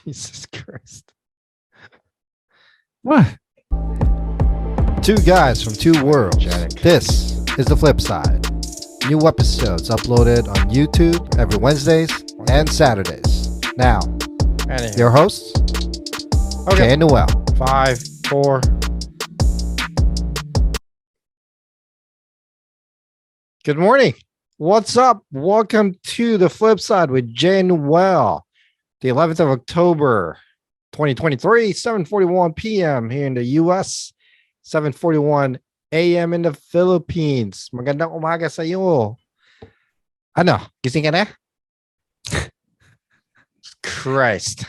Jesus Christ. What? Two guys from two worlds. This is the Flip Side. New episodes uploaded on YouTube every Wednesdays and Saturdays. Now, your hosts, Jay and Noel. 5, 4. Good morning. What's up? Welcome to the Flip Side with Jay and Noel. The 11th of October, 2023, 7:41 p.m. here in the U.S., 7:41 a.m. in the Philippines. Magandang umaga sa iyo. Ano? Gising ka na? Christ.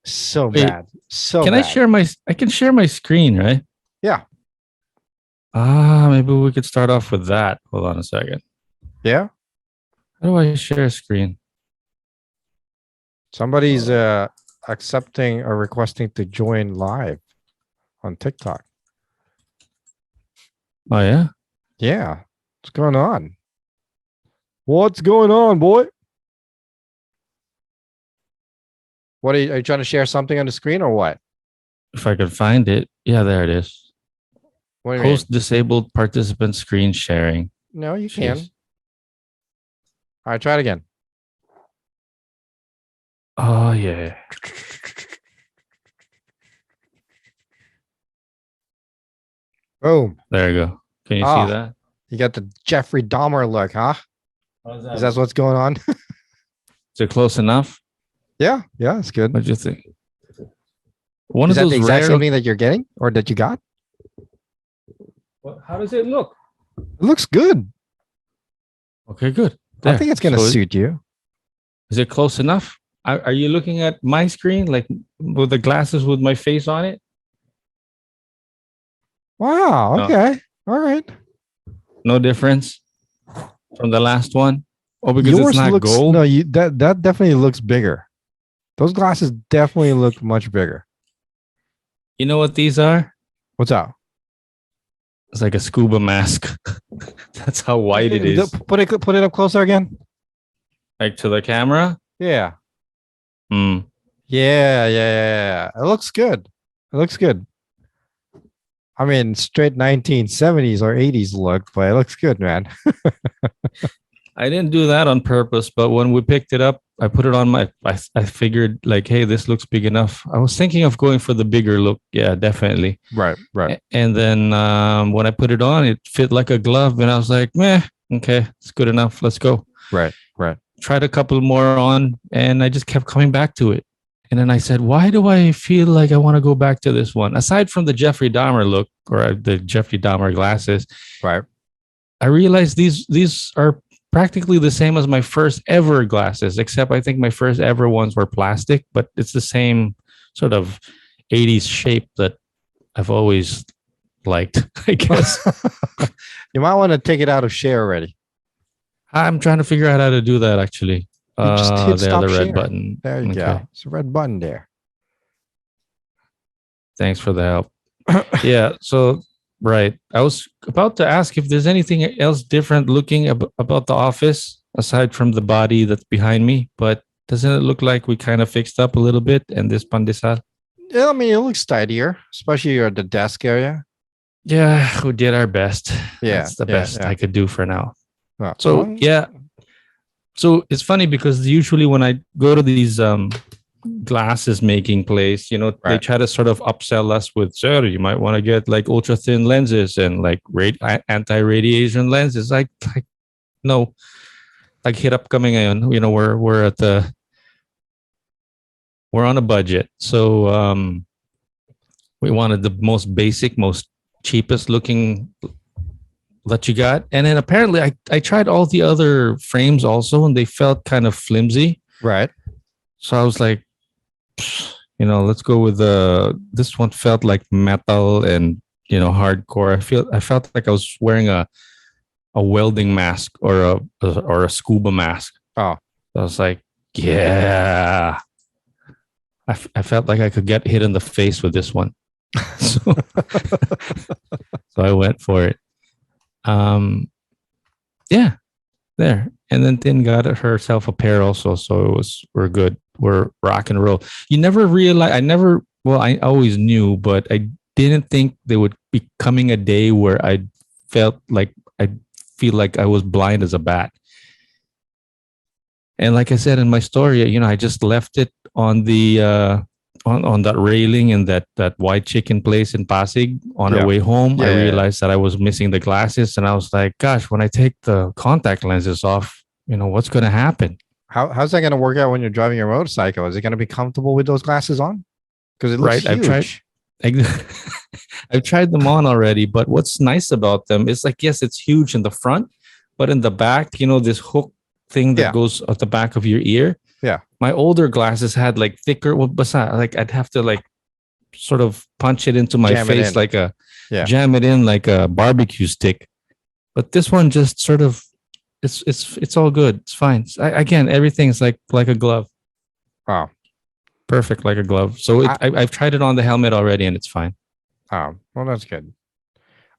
So Wait, bad. So Can bad. I can share my screen, right? Yeah. Maybe we could start off with that. Hold on a second. Yeah? How do I share a screen? Somebody's accepting or requesting to join live on TikTok. Oh yeah? Yeah. What's going on? What's going on, boy? What are you trying to share something on the screen or what? If I could find it. Yeah, there it is. What do you mean? Host disabled participant screen sharing. No, you Jeez. can. All right, try it again. Oh yeah. Boom. There you go. Can you Ah. see that? You got the Jeffrey Dahmer look, huh? Is that what's going on? Is it close enough? Yeah, it's good. What do you think? One Is of that those the exact rare. same thing that you're getting or that you got? How does it look? It looks good. Okay, good. I There. think it's going to So suit you. Is it close enough? Are you looking at my screen, like with the glasses with my face on it? Wow. No. Okay. All right. No difference from the last one? Oh, because Yours it's not looks gold? no. That definitely looks bigger. Those glasses definitely look much bigger. You know what these are? What's up? It's like a scuba mask. That's how wide it is. Put it up closer again. Like to the camera? Yeah. Hmm. Yeah. It looks good. I mean, straight 1970s or 80s look, but it looks good, man. I didn't do that on purpose, but when we picked it up, I put it on I figured like, hey, this looks big enough. I was thinking of going for the bigger look. Yeah, definitely. Right. And then when I put it on, it fit like a glove. And I was like, meh, okay, it's good enough. Let's go. Right. Tried a couple more on and I just kept coming back to it. And then I said, why do I feel like I want to go back to this one? Aside from the Jeffrey Dahmer look or the Jeffrey Dahmer glasses, Right. I realized these are practically the same as my first ever glasses, except I think my first ever ones were plastic, but it's the same sort of 80s shape that I've always liked, I guess. You might want to take it out of share already. I'm trying to figure out how to do that actually. You just hit There, stop the red share. button. There you go. It's a red button there. Thanks for the help. Yeah. So, right. I was about to ask if there's anything else different looking about the office aside from the body that's behind me, but doesn't it look like we kind of fixed up a little bit and this pandesal? Yeah, I mean, it looks tidier, especially at the desk area. Yeah, we did our best. Yeah, That's the yeah, best yeah. I could do for now. Well, So, well, yeah. So it's funny because usually when I go to these glasses making place, you know, they Right. try to sort of upsell us with, sir, you might want to get like ultra thin lenses and like anti-radiation lenses. Like no, like hit up coming in, you know, we're on a budget. So we wanted the most basic, most cheapest looking that you got. And then apparently I tried all the other frames also and they felt kind of flimsy. right. So I was like, you know, let's go with this one felt like metal and, you know, hardcore. I felt like I was wearing a welding mask or a scuba mask. Oh. I was like, yeah. I felt like I could get hit in the face with this one. So I went for it. Yeah, there. And then Tin got herself a pair also, so we're good. We're rock and roll. You never realize. I always knew, but I didn't think there would be coming a day where I feel like I was blind as a bat. And like I said in my story, I just left it on the on that railing in that white chicken place in Pasig. On our way home, I realized that I was missing the glasses, and I was like, "Gosh, when I take the contact lenses off, what's going to happen?" How's that going to work out when you're driving your motorcycle? Is it going to be comfortable with those glasses on? Because it looks huge. I've tried them on already, but what's nice about them is like, yes, it's huge in the front, but in the back, this hook thing that goes at the back of your ear. Yeah. My older glasses had like thicker, like I'd have to like sort of punch it into my face jam it in like a barbecue stick. But this one just sort of, it's all good. It's fine. Again, everything's like a glove. Wow. Perfect, like a glove. So I've tried it on the helmet already, and it's fine. Oh, well, that's good.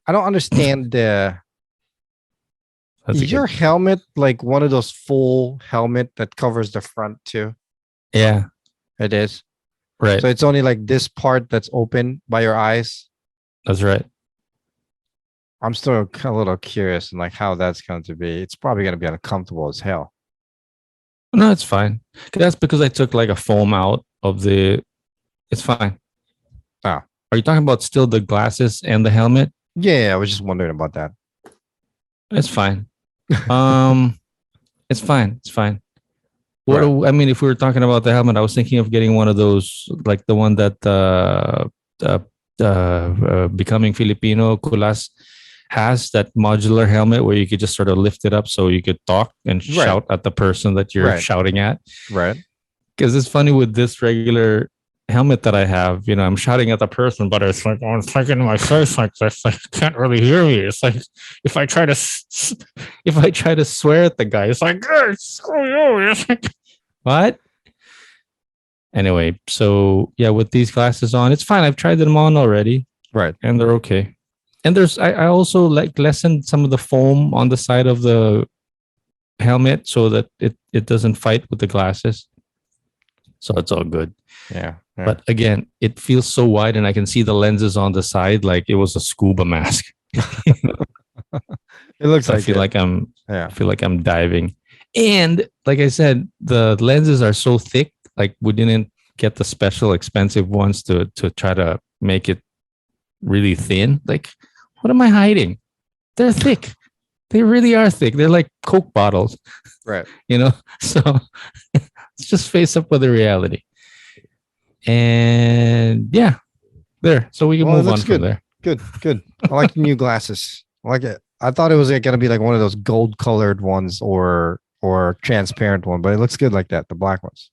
I don't understand is your helmet like one of those full helmet that covers the front too? Yeah, it is. Right. So it's only like this part that's open by your eyes. That's right. I'm still a little curious and like how that's going to be. It's probably going to be uncomfortable as hell. No, it's fine. That's because I took like a foam out of the. It's fine. Oh. Are you talking about still the glasses and the helmet? Yeah, I was just wondering about that. It's fine. It's fine. It's fine. I mean, if we were talking about the helmet, I was thinking of getting one of those, like the one that Becoming Filipino Kulas has, that modular helmet where you could just sort of lift it up so you could talk and shout at the person that you're shouting at. Right. Because it's funny with this regular helmet that I have, I'm shouting at the person, but it's like, it's like in my face like this. Like, I can't really hear me. It's like if I try to swear at the guy, it's like, screw you. It's like, what? Anyway, so yeah, with these glasses on, it's fine. I've tried them on already. Right. And they're okay. And I also like lessened some of the foam on the side of the helmet so that it doesn't fight with the glasses. So it's all good. Yeah. But again, it feels so wide and I can see the lenses on the side like it was a scuba mask. It looks like I feel like I'm diving. And like I said, the lenses are so thick, like we didn't get the special expensive ones to try to make it really thin. Like, what am I hiding? They're thick. They really are thick. They're like Coke bottles. Right. So let's just face up with the reality. And yeah, there. So we can move on from there. Good. I like the new glasses. I like it. I thought it was going to be like one of those gold colored ones or transparent one, but it looks good like that. The black ones.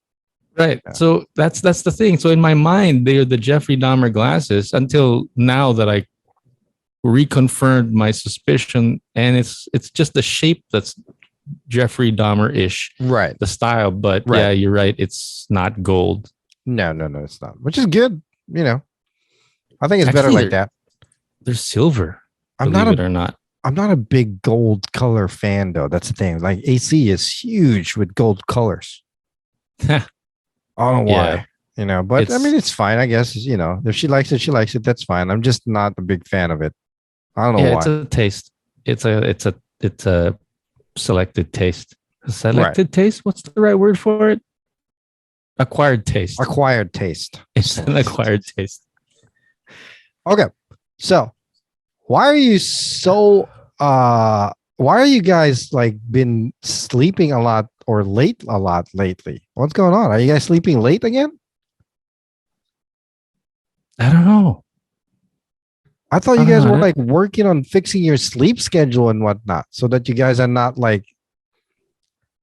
Right. Yeah. So that's the thing. So in my mind, they're the Jeffrey Dahmer glasses until now that I reconfirmed my suspicion, and it's just the shape that's Jeffrey Dahmer-ish. Right. The style, but yeah, you're right. It's not gold. No, it's not. Which is good. I think it's better like that. They're silver. I'm not a big gold color fan though. That's the thing. Like AC is huge with gold colors. I don't know why. But I mean, it's fine. I guess if she likes it, she likes it. That's fine. I'm just not a big fan of it. I don't know why. It's a taste. It's a selected taste. Selected taste. What's the right word for it? Acquired taste. It's an acquired taste. Okay. So why are you guys like been sleeping a lot or late a lot lately? What's going on? Are you guys sleeping late again? I don't know. I thought you guys were like working on fixing your sleep schedule and whatnot so that you guys are not like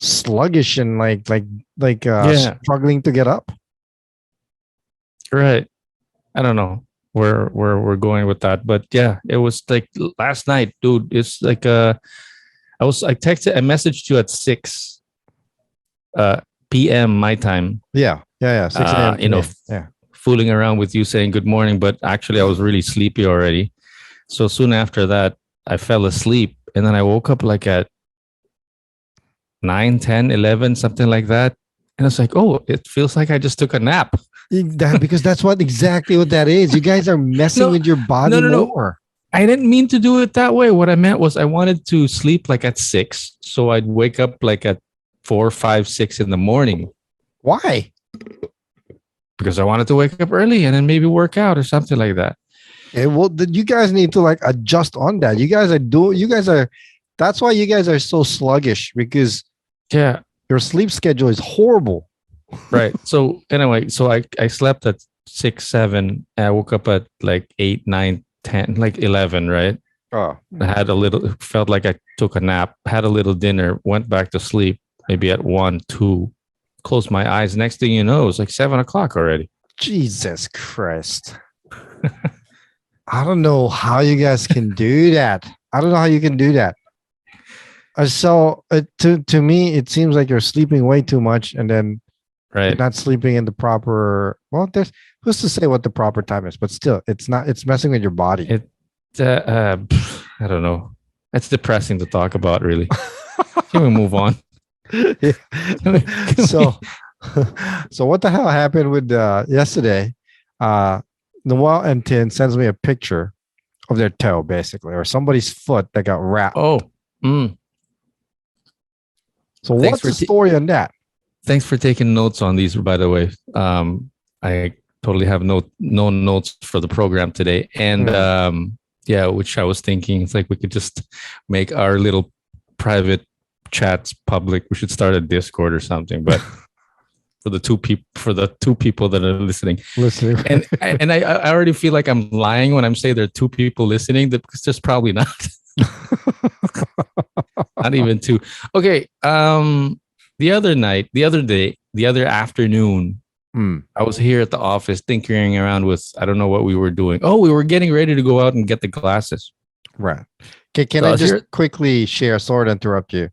sluggish and struggling to get up. Right. I don't know where we're going with that, but yeah, it was like last night, dude. It's like I messaged you at 6 p.m. my time. Yeah. 6 a.m. Fooling around with you saying good morning, but actually I was really sleepy already. So soon after that, I fell asleep, and then I woke up like at 9, 10, 11, something like that. And it's like, oh, it feels like I just took a nap. Because that's exactly what that is. You guys are messing No, with your body no. more. I didn't mean to do it that way. What I meant was I wanted to sleep like at 6. So I'd wake up like at 4, 5, 6 in the morning. Why? Because I wanted to wake up early and then maybe work out or something like that. Well, you guys need to like adjust on that. That's why you guys are so sluggish, because Yeah. your sleep schedule is horrible. Right. So anyway, so I slept at 6, 7. And I woke up at like 8, 9, 10, like 11, right? Oh, I had felt like I took a nap, had a little dinner, went back to sleep maybe at 1, 2, closed my eyes. Next thing you know, it was like 7 o'clock already. Jesus Christ. I don't know how you guys can do that. I don't know how you can do that. So to me, it seems like you're sleeping way too much, and then you're Right. not sleeping in the proper. Well, there's who's to say what the proper time is, but still, it's not. It's messing with your body. I don't know. It's depressing to talk about, really. Can we move on? Yeah. So, so what the hell happened with yesterday? Noel and Tin sends me a picture of their toe, basically, or somebody's foot that got wrapped. Oh, mm. So Thanks what's the story on that? Thanks for taking notes on these, by the way. I totally have no notes for the program today. And yeah, which I was thinking, it's like we could just make our little private chats public. We should start a Discord or something, but for the two people that are listening. And I already feel like I'm lying when I'm saying there are 2 people listening, because there's probably not. Not even 2. Okay. The other afternoon, I was here at the office tinkering around with, I don't know what we were doing. Oh, we were getting ready to go out and get the glasses. Right. Okay, can I just quickly share? Sorry to interrupt you.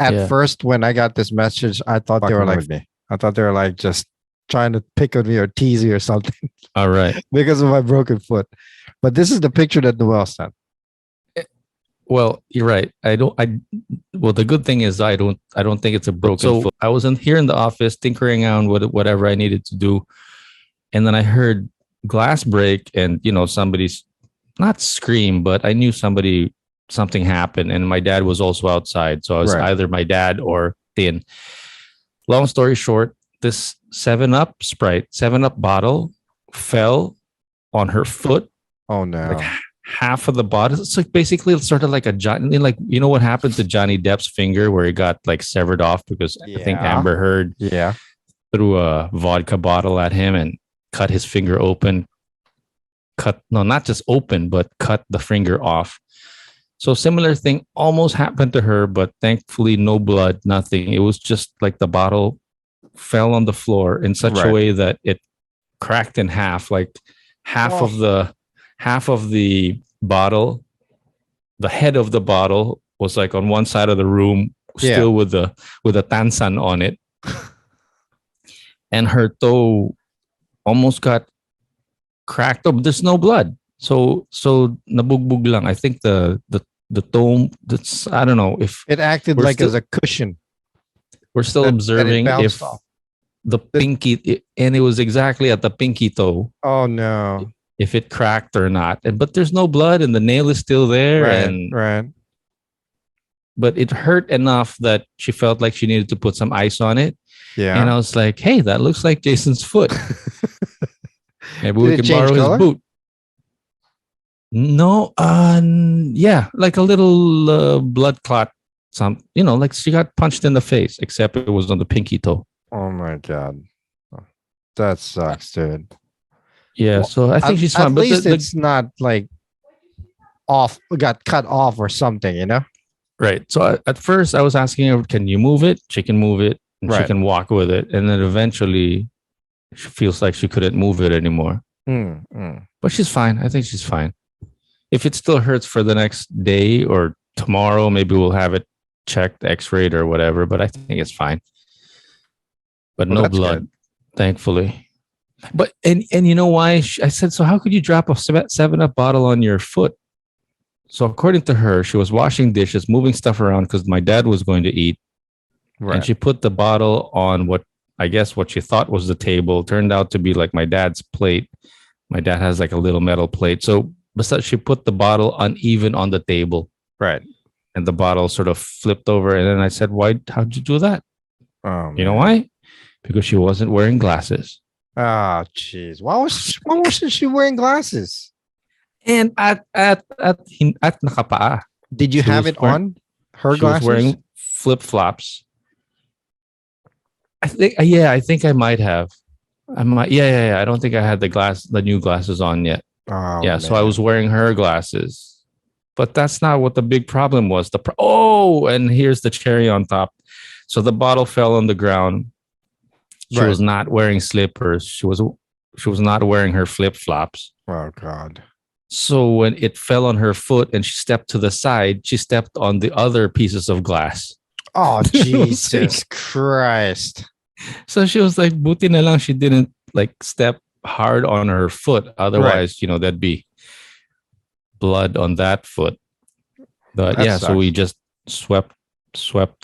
At first, when I got this message, I thought they were like me. I thought they were like just trying to pick on me or tease me or something. All right. Because of my broken foot. But this is the picture that Noel sent. Well, you're right. Well, the good thing is I don't think it's a broken foot. I was here in the office tinkering around with whatever I needed to do. And then I heard glass break and, somebody's not scream, but I knew something happened. And my dad was also outside. So I was either my dad or Tin. Long story short, this 7-Up Sprite, 7-Up bottle fell on her foot. Oh, no. Like half of the bottle. It's like basically it's sort of like a Johnny, like, what happened to Johnny Depp's finger where it got like severed off because I think Amber Heard threw a vodka bottle at him and cut his finger open. Not just open, but cut the finger off. So similar thing almost happened to her, but thankfully no blood, nothing. It was just like the bottle fell on the floor in such a way that it cracked in half, like half of the bottle, the head of the bottle was like on one side of the room, still with a tansan on it. And her toe almost got cracked up. There's no blood. So nabugbog lang. I think the toe, that's, I don't know if it acted like as a cushion. We're still observing if the pinky, and it was exactly at the pinky toe. Oh no. If it cracked or not. But there's no blood and the nail is still there. Right. But it hurt enough that she felt like she needed to put some ice on it. Yeah. And I was like, hey, that looks like Jason's foot. Maybe we can borrow his boot. No, yeah, like a little blood clot. Like she got punched in the face, except it was on the pinky toe. Oh my God. That sucks, dude. Yeah, so I think she's fine. At least it's not like got cut off or something, Right. So at first I was asking her, can you move it? She can move it and she can walk with it. And then eventually she feels like she couldn't move it anymore. But she's fine. I think she's fine. If it still hurts for the next day or tomorrow, maybe we'll have it checked, x-rayed or whatever. But I think it's fine. But no blood, thankfully. But and you know why? I said, so how could you drop a 7-Up bottle on your foot? So according to her, she was washing dishes, moving stuff around because my dad was going to eat. Right. And she put the bottle on what she thought was the table. Turned out to be like my dad's plate. My dad has like a little metal plate. So besides, she put the bottle uneven on the table. Right. And the bottle sort of flipped over. And then I said, how'd you do that? Oh, you know why? Because she wasn't wearing glasses. Ah, jeez. Why wasn't she wearing glasses? And at nakapaa. Did you have it on her she glasses? Was wearing flip-flops. I think I might have. I might. Yeah. I don't think I had the new glasses on yet. Oh, yeah. man. So I was wearing her glasses, but that's not what the big problem was. And here's the cherry on top. So the bottle fell on the ground. She was not wearing slippers. She was not wearing her flip-flops. Oh God. So when it fell on her foot and she stepped to the side, she stepped on the other pieces of glass. Oh, Jesus Christ. So she was like, buti na lang she didn't like step hard on her foot. Otherwise, there'd be blood on that foot. But That so sucks. we just swept.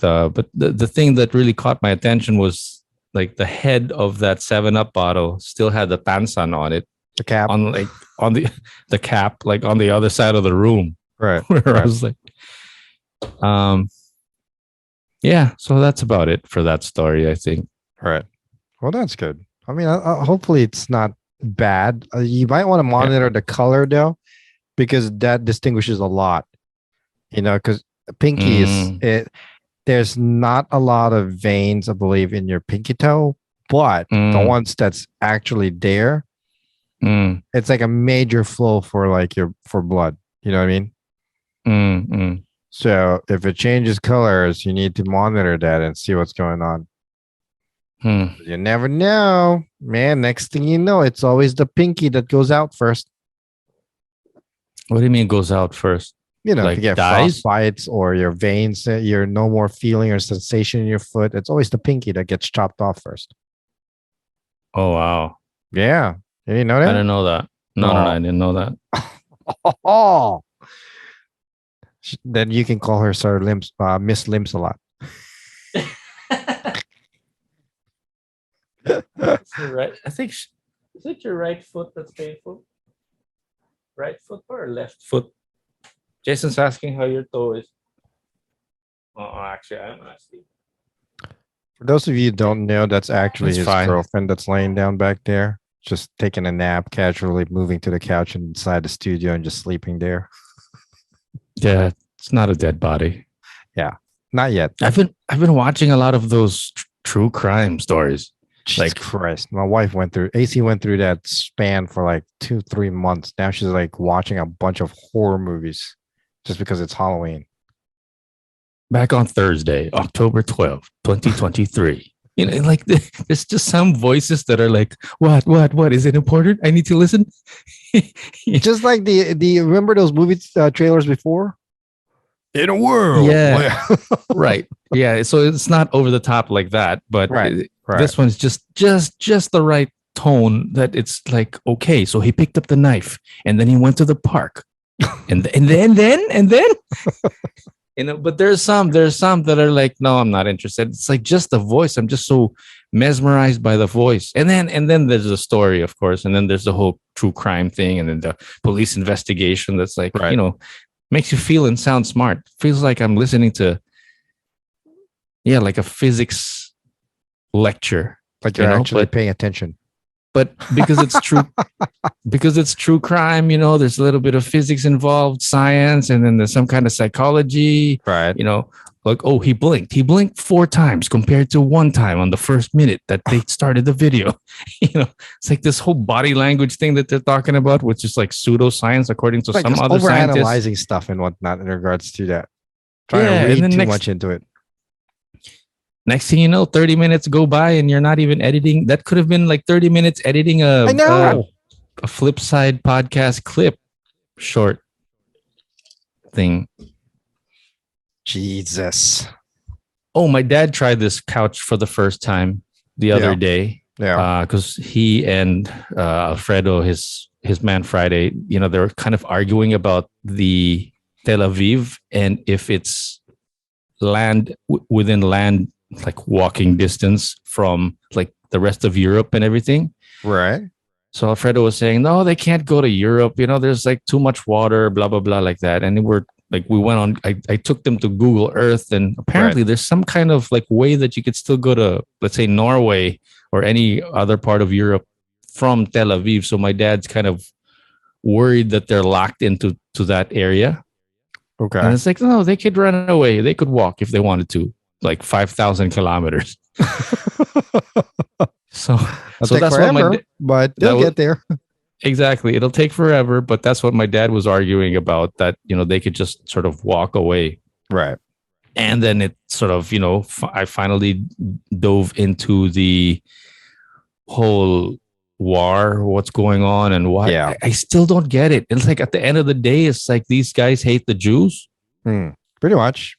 But the thing that really caught my attention was like the head of that 7-Up bottle still had the tansan on it. The cap. On the cap, like on the other side of the room. Right. Where I was like, yeah, so that's about it for that story, I think. Right. Well, that's good. I mean, hopefully it's not bad. You might want to monitor the color though, because that distinguishes a lot. Because pinky there's not a lot of veins, I believe, in your pinky toe, but the ones that's actually there, it's like a major flow for for blood. You know what I mean? So if it changes colors, you need to monitor that and see what's going on. You never know, man. Next thing you know, it's always the pinky that goes out first. What do you mean goes out first? If you get dies? frostbites or your veins, you're no more feeling or sensation in your foot. It's always the pinky that gets chopped off first. Oh, wow. Yeah. You didn't know that? I didn't know that. No, I didn't know that. Oh. Then you can call her Sir Limps, Miss Limps a lot. Right. I think is it your right foot that's painful? Right foot or left foot? Jason's asking how your toe is. Oh, actually, I'm asking. For those of you who don't know, that's actually his fine. girlfriend that's laying down back there, just taking a nap, casually moving to the couch inside the studio and just sleeping there. Yeah, it's not a dead body. Yeah, not yet. I've been watching a lot of those true crime stories. Jesus Christ. My wife went through that span for like 2-3 months. Now she's like watching a bunch of horror movies just because it's Halloween. Back on Thursday, October 12th, 2023. Like there's just some voices that are like, what? Is it important? I need to listen. Just like the remember those movie trailers before? In a world. Yeah. Right. Yeah. So it's not over the top like that, but right. This one's just the right tone that it's like, okay, so he picked up the knife and then he went to the park and then but there's some that are like, no, I'm not interested. It's like just the voice. I'm just so mesmerized by the voice. And then there's the story, of course. And then there's the whole true crime thing. And then the police investigation that's like, makes you feel and sound smart. Feels like I'm listening to, like a physics lecture. Like you're actually paying attention. But because it's true crime, there's a little bit of physics involved, science, and then there's some kind of psychology. Right. Like, oh, he blinked 4 times compared to 1 time on the first minute that they started the video. It's like this whole body language thing that they're talking about, which is like pseudoscience according to some other scientists. Overanalyzing stuff and whatnot in regards to that. Trying to read too much into it. Next thing you know, 30 minutes go by and you're not even editing. That could have been like 30 minutes editing a FlipSide podcast clip short thing. Jesus. Oh, my dad tried this couch for the first time the other day. Yeah. Because he and Alfredo, his man Friday, they were kind of arguing about the Tel Aviv and if it's within land like walking distance from like the rest of Europe and everything. Right. So Alfredo was saying, no, they can't go to Europe. There's like too much water, blah, blah, blah, like that. And we went on, I took them to Google Earth, and apparently there's some kind of like way that you could still go to, let's say, Norway or any other part of Europe from Tel Aviv. So my dad's kind of worried that they're locked into that area. Okay. And it's like, no, they could run away. They could walk if they wanted to, like 5,000 kilometers. So that's forever, what but they'll get there. Exactly. It'll take forever, but that's what my dad was arguing about, that, they could just sort of walk away. Right. And then it sort of, I finally dove into the whole war, what's going on and why. Yeah. I still don't get it. It's like at the end of the day, it's like these guys hate the Jews. Pretty much.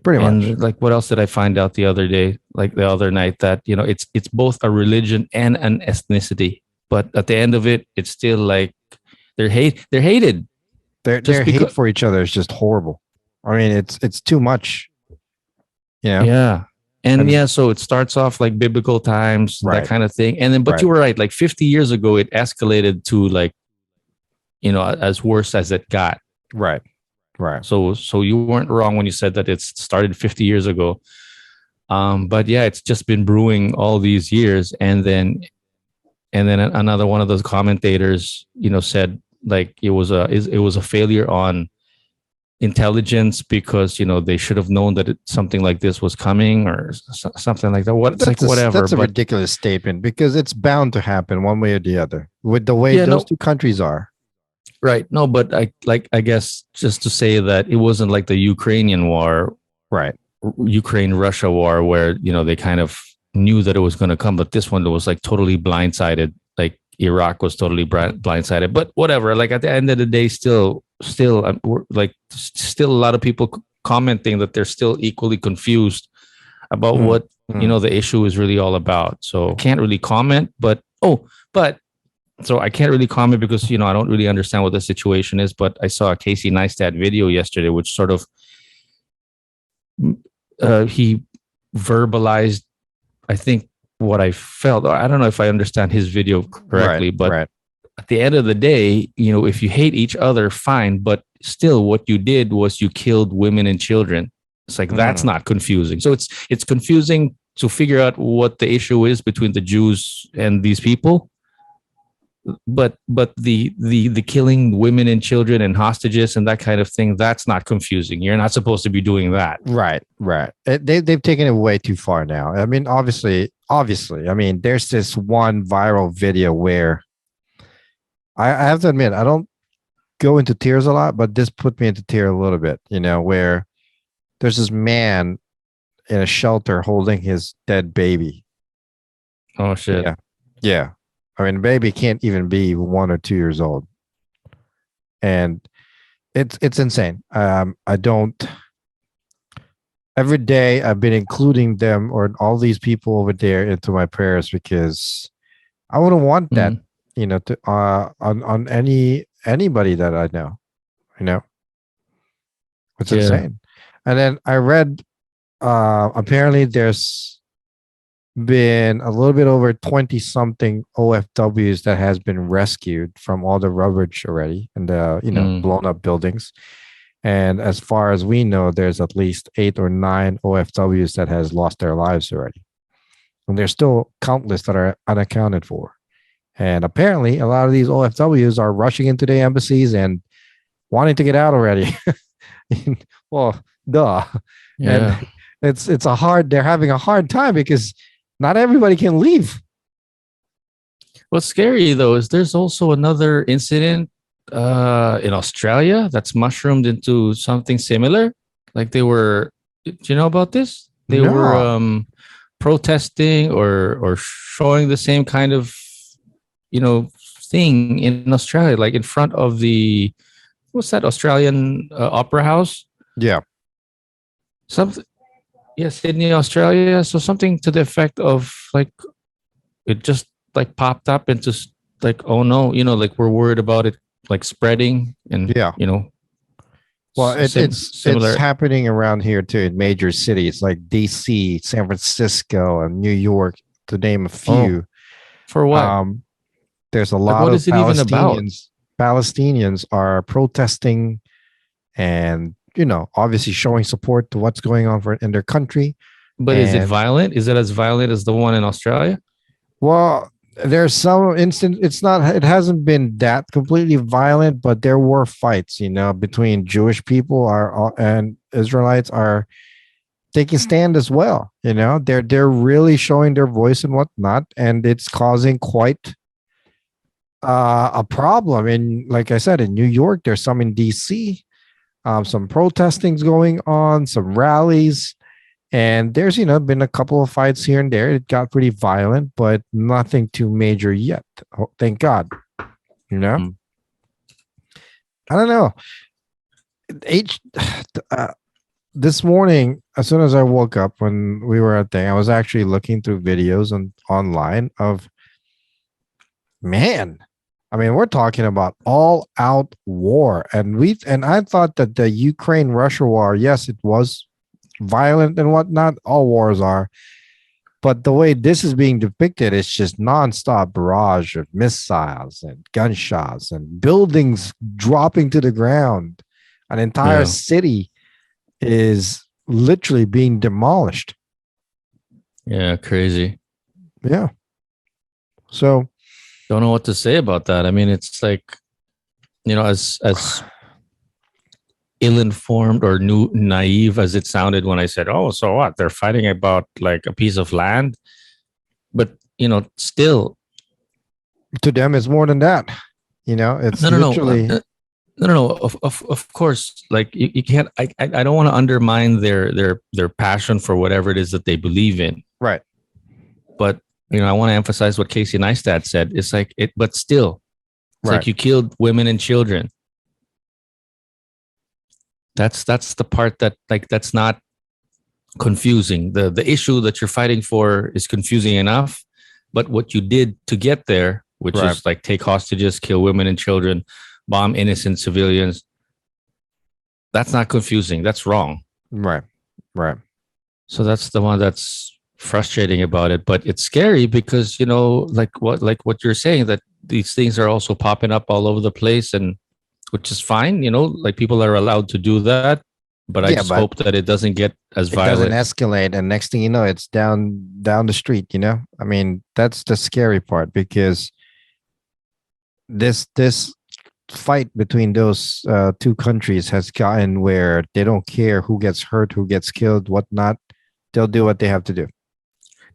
And like, what else did I find out the other day, like the other night, that, it's both a religion and an ethnicity. But at the end of it, it's still like they're hated. Their hate for each other is just horrible. I mean, it's too much. Yeah. And so it starts off like biblical times, that kind of thing. And then, but you were right, like 50 years ago, it escalated to like, as worse as it got. Right. So you weren't wrong when you said that it started 50 years ago. But yeah, it's just been brewing all these years. And then another one of those commentators, said like it was a failure on intelligence, because they should have known that something like this was coming, or something like that. Whatever. That's a ridiculous statement, because it's bound to happen one way or the other with the way those two countries are. Right. No, but I guess just to say that it wasn't like the Ukrainian war, right? Ukraine-Russia war, where they kind of knew that it was going to come, but this one was like totally blindsided. Like Iraq was totally blindsided. But whatever. Like at the end of the day, still a lot of people commenting that they're still equally confused about what the issue is really all about. So I can't really comment. So I can't really comment because I don't really understand what the situation is. But I saw a Casey Neistat video yesterday, which sort of he verbalized, I think, what I felt. I don't know if I understand his video correctly, but at the end of the day, if you hate each other, fine. But still, what you did was you killed women and children. It's like, that's not confusing. So it's confusing to figure out what the issue is between the Jews and these people. But the killing women and children and hostages and that kind of thing, that's not confusing. You're not supposed to be doing that. Right. They've taken it way too far now. I mean, obviously, I mean, there's this one viral video where I have to admit, I don't go into tears a lot, but this put me into tears a little bit, where there's this man in a shelter holding his dead baby. Oh, shit. Yeah. I mean, the baby can't even be 1 or 2 years old. And it's insane. Every day I've been including them or all these people over there into my prayers, because I wouldn't want that, to on anybody that I know. It's insane. And then I read, apparently there's been a little bit over 20 something OFWs that has been rescued from all the rubbish already and the blown up buildings. And as far as we know, there's at least 8 or 9 OFWs that has lost their lives already. And there's still countless that are unaccounted for. And apparently a lot of these OFWs are rushing into the embassies and wanting to get out already. Well, duh. Yeah. And they're having a hard time because not everybody can leave. What's scary though is there's also another incident in Australia that's mushroomed into something similar. Like do you know about this? They were protesting or showing the same kind of thing in Australia, like in front of what's that Australian opera house? Yeah. Sydney, Australia. So something to the effect of like it just like popped up into like, oh no, like we're worried about it like spreading and Well, it's similar. happening around here too in major cities like DC, San Francisco, and New York, to name a few. For what? There's a Like, lot what of is it even about? Palestinians are protesting and obviously showing support to what's going on in their country. But is it And violent? Is it as violent as the one in Australia? well, there's some instance. It's not. It hasn't been that completely violent, but there were fights, between Jewish people and Israelites are taking stand as well. They're really showing their voice and whatnot, and it's causing quite a problem. In, like I said, in New York, there's some in DC, some protesting's going on, some rallies. And there's, been a couple of fights here and there. It got pretty violent, but nothing too major yet. Oh, thank God. I don't know. This morning, as soon as I woke up, when we were at there, I was actually looking through videos online of, man, I mean, we're talking about all out war. And I thought that the Ukraine-Russia war, yes, it was violent and whatnot. All wars are. But the way this is being depicted, it's just nonstop barrage of missiles and gunshots and buildings dropping to the ground. An entire city is literally being demolished. Yeah, crazy. Yeah. So don't know what to say about that. I mean, it's like, as ill-informed or naive as it sounded when I said, "Oh, so what? They're fighting about like a piece of land," but still, to them, it's more than that. It's literally. No. Of course, like you can't. I don't want to undermine their passion for whatever it is that they believe in. Right. But I want to emphasize what Casey Neistat said. It's like it, but still, it's like you killed women and children. That's the part that that's not confusing. The issue that you're fighting for is confusing enough, but what you did to get there, which is like take hostages, kill women and children, bomb innocent civilians, that's not confusing. That's wrong. Right. So that's the one that's frustrating about it, but it's scary because like what you're saying, that these things are also popping up all over the place, and which is fine, like people are allowed to do that, but I just hope that it doesn't get as violent. It doesn't escalate, and next thing you know, it's down the street. I mean, that's the scary part, because this fight between those two countries has gotten where they don't care who gets hurt, who gets killed, whatnot. They'll do what they have to do.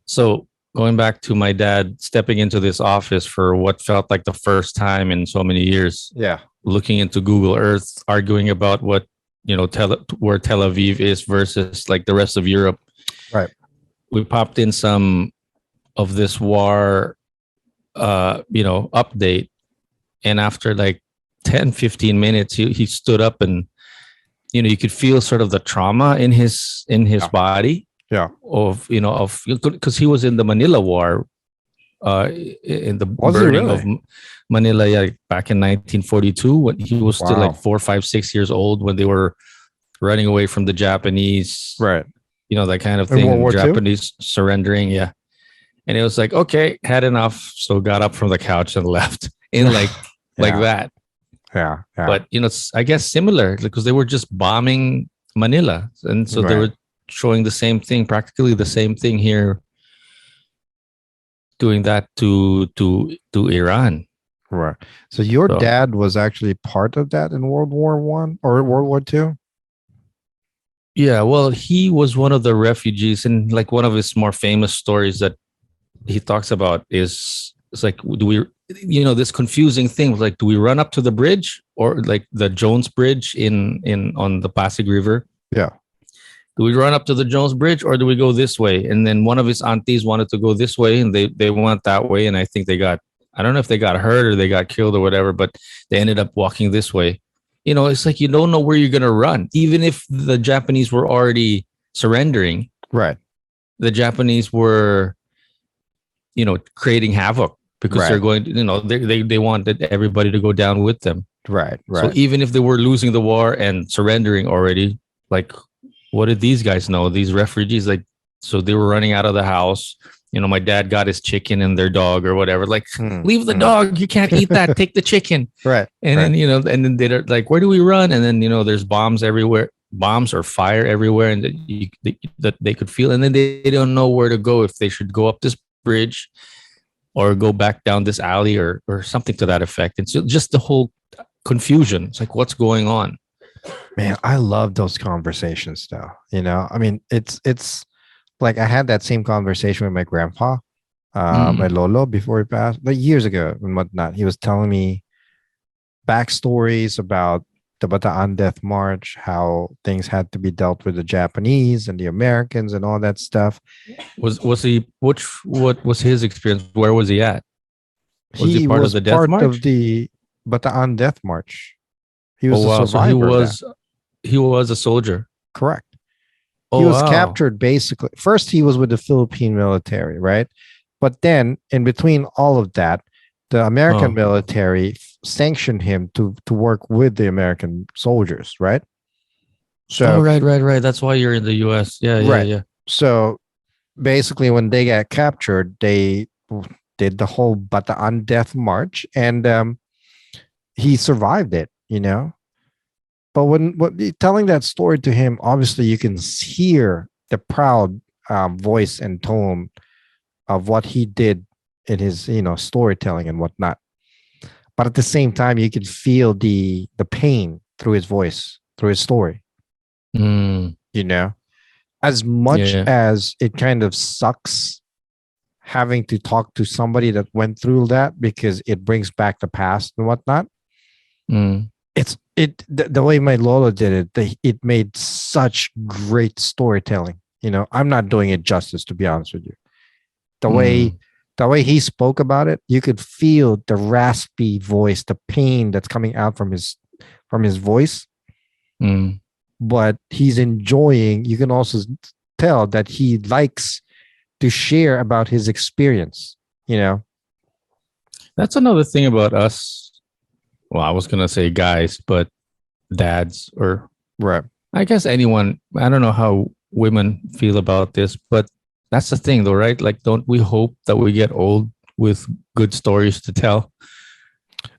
So going back to my dad stepping into this office for what felt like the first time in so many years. Yeah. Looking into Google Earth, arguing about what, where Tel Aviv is versus like the rest of Europe. Right. We popped in some of this war, update. And after like 10, 15 minutes, he stood up and, you could feel sort of the trauma in his body. Yeah. Because he was in the Manila War, in the burning of Manila, back in 1942, when he was still like 4, 5, 6 years old, when they were running away from the Japanese, right? That kind of thing. Japanese surrendering, yeah. And it was like, okay, had enough, so got up from the couch and left in like that. Yeah. But it's, I guess, similar, because they were just bombing Manila, and so they were showing the same thing, practically the same thing here, doing that to Iran. Right. So your dad was actually part of that in World War I or World War II? Yeah, well, he was one of the refugees, and like one of his more famous stories that he talks about is, it's like, do we, this confusing thing was like, do we run up to the bridge, or like the Jones Bridge on the Pasig River? Yeah. Do we run up to the Jones Bridge, or do we go this way? And then one of his aunties wanted to go this way, and they went that way. And I think I don't know if they got hurt or they got killed or whatever, but they ended up walking this way. It's like, you don't know where you're going to run. Even if the Japanese were already surrendering, right? The Japanese were, creating havoc. because they're going to, they wanted everybody to go down with them. Right. So even if they were losing the war and surrendering already, like, what did these guys know? These refugees, like, so they were running out of the house. My dad got his chicken and their dog or whatever. Like, leave the dog. You can't eat that. Take the chicken. Right. And then, and then they're like, where do we run? And then, there's bombs everywhere, bombs or fire everywhere, and that they could feel. And then they don't know where to go, if they should go up this bridge or go back down this alley or something to that effect. And so just the whole confusion. It's like, what's going on? Man, I love those conversations though. I mean, it's like I had that same conversation with my grandpa, my lolo, before he passed, but years ago and whatnot. He was telling me backstories about the Bataan Death March, how things had to be dealt with the Japanese and the Americans and all that stuff. What was his experience? Where was he at? Was he part of the Death March? Of the Bataan Death March. He was a survivor. So he was a soldier. Correct. He was captured basically. First, he was with the Philippine military, right? But then, in between all of that, the American military sanctioned him to work with the American soldiers, right? So, right. That's why you're in the U.S. Yeah. So, basically, when they got captured, they did the whole Bataan Death March, and he survived it, But when telling that story to him, obviously you can hear the proud voice and tone of what he did in his, storytelling and whatnot. But at the same time, you can feel the pain through his voice, through his story. As much as it kind of sucks having to talk to somebody that went through that, because it brings back the past and whatnot. The way my Lola did it, it made such great storytelling. I'm not doing it justice, to be honest with you. The way he spoke about it, you could feel the raspy voice, the pain that's coming out from his voice. But he's enjoying. You can also tell that he likes to share about his experience. That's another thing about us. Well, I was going to say guys, but dads, or right. I guess anyone. I don't know how women feel about this, but that's the thing though, right? Like, don't we hope that we get old with good stories to tell?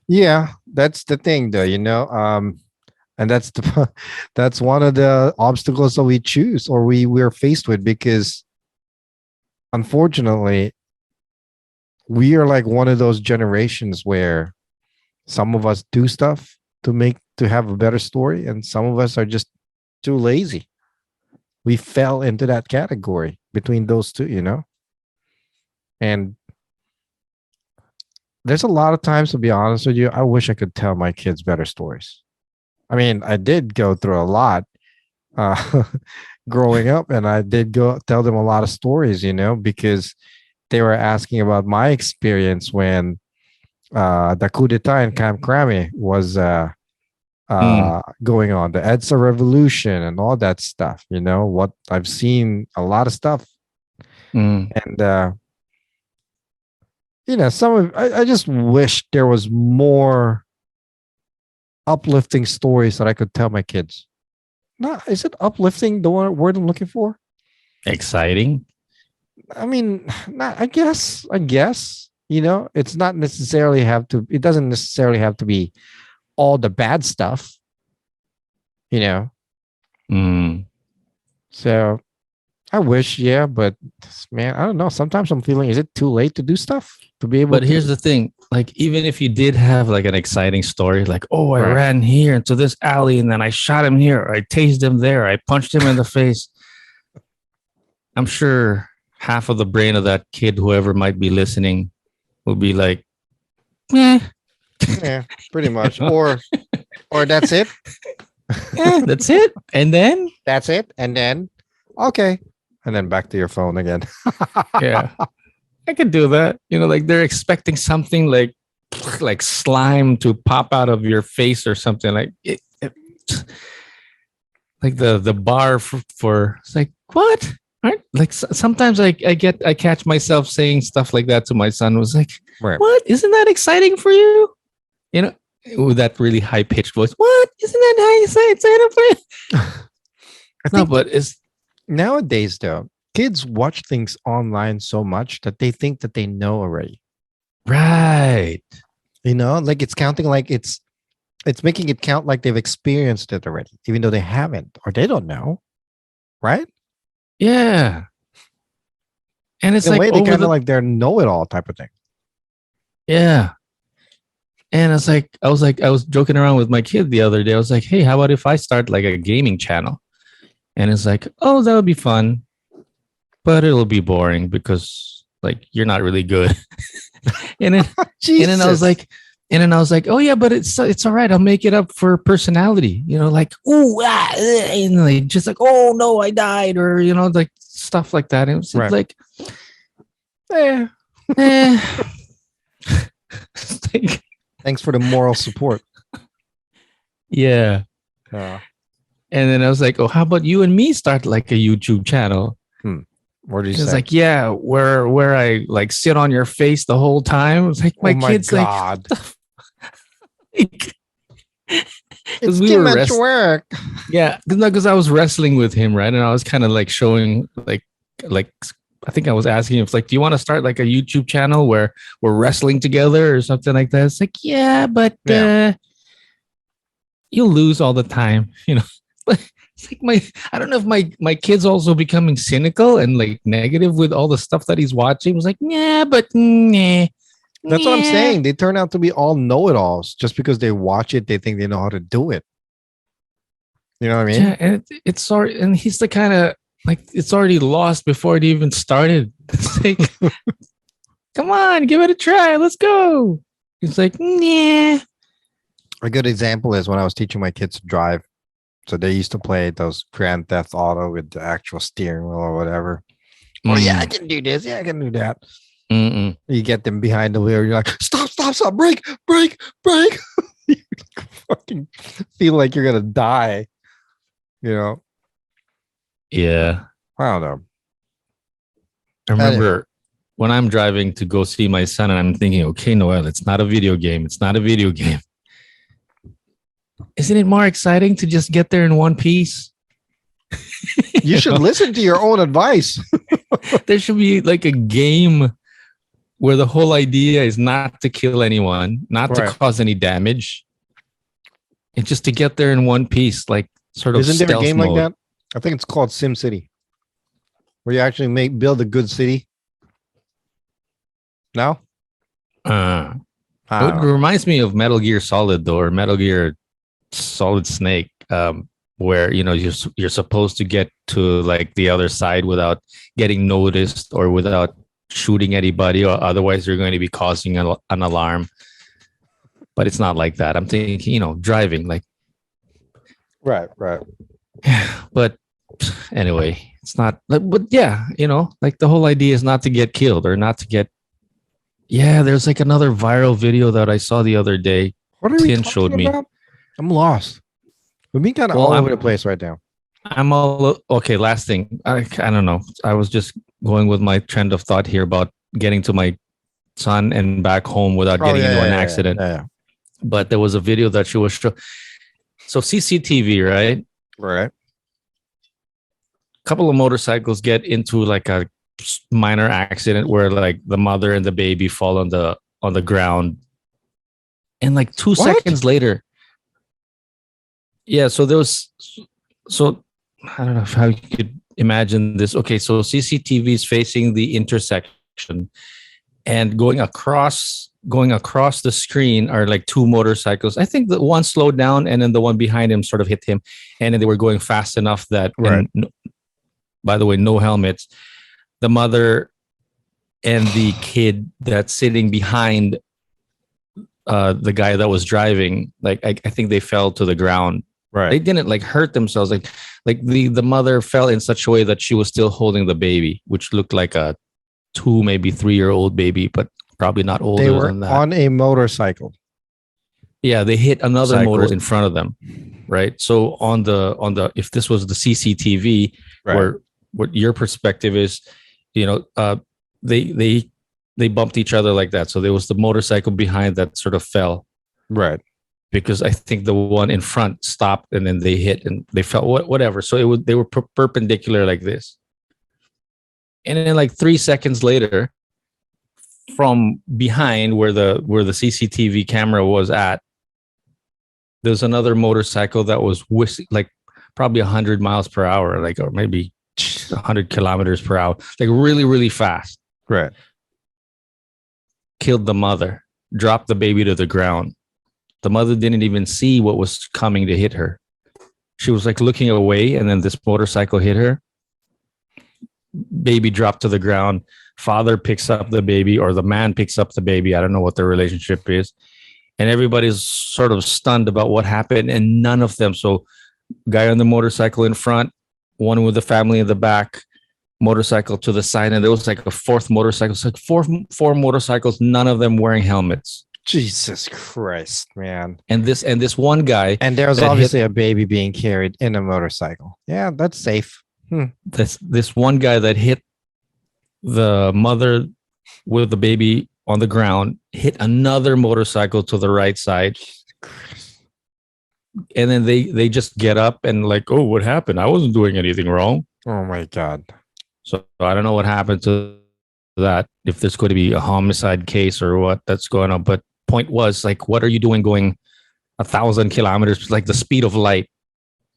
Yeah, that's the thing though, and that's one of the obstacles that we choose, or we're faced with, because unfortunately we are like one of those generations where some of us do stuff to have a better story, and some of us are just too lazy. We fell into that category between those two, And there's a lot of times, to be honest with you, I wish I could tell my kids better stories. I mean, I did go through a lot growing up, and I did go tell them a lot of stories, because they were asking about my experience when the coup d'etat in Camp Crame was going on, the EDSA revolution and all that stuff. What I've seen, a lot of stuff, and some of I just wish there was more uplifting stories that I could tell my kids. No, is it uplifting the word I'm looking for? Exciting. I mean, I guess. It's not necessarily it doesn't necessarily have to be all the bad stuff, So I wish, but man, I don't know. Sometimes I'm feeling, is it too late to do stuff to be able But here's the thing, like, even if you did have like an exciting story, like, I ran here into this alley and then I shot him here, I tased him there, I punched him in the face. I'm sure half of the brain of that kid, whoever might be listening, will be like, yeah, pretty much. Or that's it. That's it. And then that's it. And then, okay. And then back to your phone again. Yeah. I could do that. Like, they're expecting something like slime to pop out of your face or something, like like the bar for it's like, what? Right? Like sometimes I catch myself saying stuff like that to my son. Was like, Right. "What? Isn't that exciting for you?" You know, with that really high pitched voice. What? Isn't that how you say exciting for you? I No, think but it's nowadays though, kids watch things online so much that they think that they know already. right. You know, like it's counting like it's making it count like they've experienced it already, even though they haven't or they don't know. Right? Yeah. And it's In a like way, they over kind the of like they're know-it-all type of thing. yeah. And it's like I was joking around with my kid the other day. I was like, "Hey, how about if I start like a gaming channel?" And it's like, "Oh, that would be fun, but it'll be boring because like you're not really good." and then and then I was like, "Oh yeah, but it's all right. I'll make it up for personality. You know, like and like just like, oh no, I died, or you know, like stuff like that." And it was Right. like, eh. It's like, Thanks for the moral support. yeah. Uh, And then I was like, "Oh, how about you and me start like a YouTube channel?" what did you And it's say? like, "Yeah, where I like sit on your face the whole time." It's like my kid's God. like, It's we too were much work. yeah, because I was wrestling with him, right? And I was kind of like showing like I think I was asking him, it's like, "Do you want to start like a YouTube channel where we're wrestling together or something like that?" It's like, "Yeah, but you'll lose all the time, you know." But it's like I don't know if my kid's also becoming cynical and like negative with all the stuff that he's watching. It was like, "Yeah, but nah." That's what I'm saying. They turn out to be all know-it-alls just because they watch it. They think they know how to do it. You know what I mean? Yeah, and it's sorry, and he's the kind of like it's already lost before it even started. It's like, come on, give it a try. Let's go. He's like, "Nah." A good example is when I was teaching my kids to drive. So they used to play those Grand Theft Auto with the actual steering wheel or whatever. Oh yeah, I can do this. Yeah, I can do that. Mm-mm. You get them behind the wheel. You're like, stop, break. You fucking feel like you're gonna die. You know? Yeah. I don't know. I remember when I'm driving to go see my son and I'm thinking, okay, Noel, it's not a video game. It's not a video game. Isn't it more exciting to just get there in one piece? You should listen to your own advice. There should be like a game where the whole idea is not to kill anyone, not to cause any damage, and just to get there in one piece, like sort of. Isn't there a game mode. like that? I think it's called Sim City, where you actually build a good city. No? It reminds me of Metal Gear Solid, though, or Metal Gear Solid Snake, where you know you're supposed to get to like the other side without getting noticed or without shooting anybody, or otherwise you're going to be causing an alarm. But it's not like that. I'm thinking, you know, driving like. Right. But anyway, it's not. But yeah, you know, like the whole idea is not to get killed or not to get. Yeah, there's like another viral video that I saw the other day. What are we Tin talking showed me. about? I'm lost. We've been kind of all over the place right now. I'm all okay. Last thing, I don't know. I was just going with my trend of thought here about getting to my son and back home without getting into an accident. Yeah. But there was a video that she was so CCTV, right? Right. A couple of motorcycles get into like a minor accident where like the mother and the baby fall on the ground, and like 2 seconds later. Yeah, so there was I don't know how you could imagine this. Okay, so CCTV is facing the intersection, and going across the screen are like 2 motorcycles. I think the one slowed down, and then the one behind him sort of hit him, and then they were going fast enough that. Right. By the way, no helmets. The mother and the kid that's sitting behind the guy that was driving, like I think they fell to the ground. Right. They didn't like hurt themselves. Like the mother fell in such a way that she was still holding the baby, which looked like a 2, maybe 3-year-old baby, but probably not older They were than that. on a motorcycle. Yeah, they hit another motor in front of them. Right. So on the if this was the CCTV, right, where what your perspective is. They bumped each other like that. So there was the motorcycle behind that sort of fell. Right. Because I think the one in front stopped and then they hit and they fell, whatever. So they were perpendicular like this. And then like 3 seconds later, from behind where the CCTV camera was at, there's another motorcycle that was like probably 100 miles per hour, like, or maybe 100 kilometers per hour, like really, really fast. Right. Killed the mother, dropped the baby to the ground. The mother didn't even see what was coming to hit her. She was like looking away, and then this motorcycle hit her. Baby dropped to the ground. Father picks up the baby, or the man picks up the baby. I don't know what their relationship is. And everybody's sort of stunned about what happened, and none of them. So, guy on the motorcycle in front, one with the family in the back, motorcycle to the side, and there was like a fourth motorcycle. It's like four motorcycles, none of them wearing helmets. Jesus Christ, man. And this one guy. And there was obviously a baby being carried in a motorcycle. Yeah, that's safe. This one guy that hit the mother with the baby on the ground, hit another motorcycle to the right side. And then they just get up and like, oh, what happened? I wasn't doing anything wrong. Oh my God. So I don't know what happened to that, if there's going to be a homicide case or what that's going on. But point was, like, what are you doing going 1,000 kilometers, like the speed of light?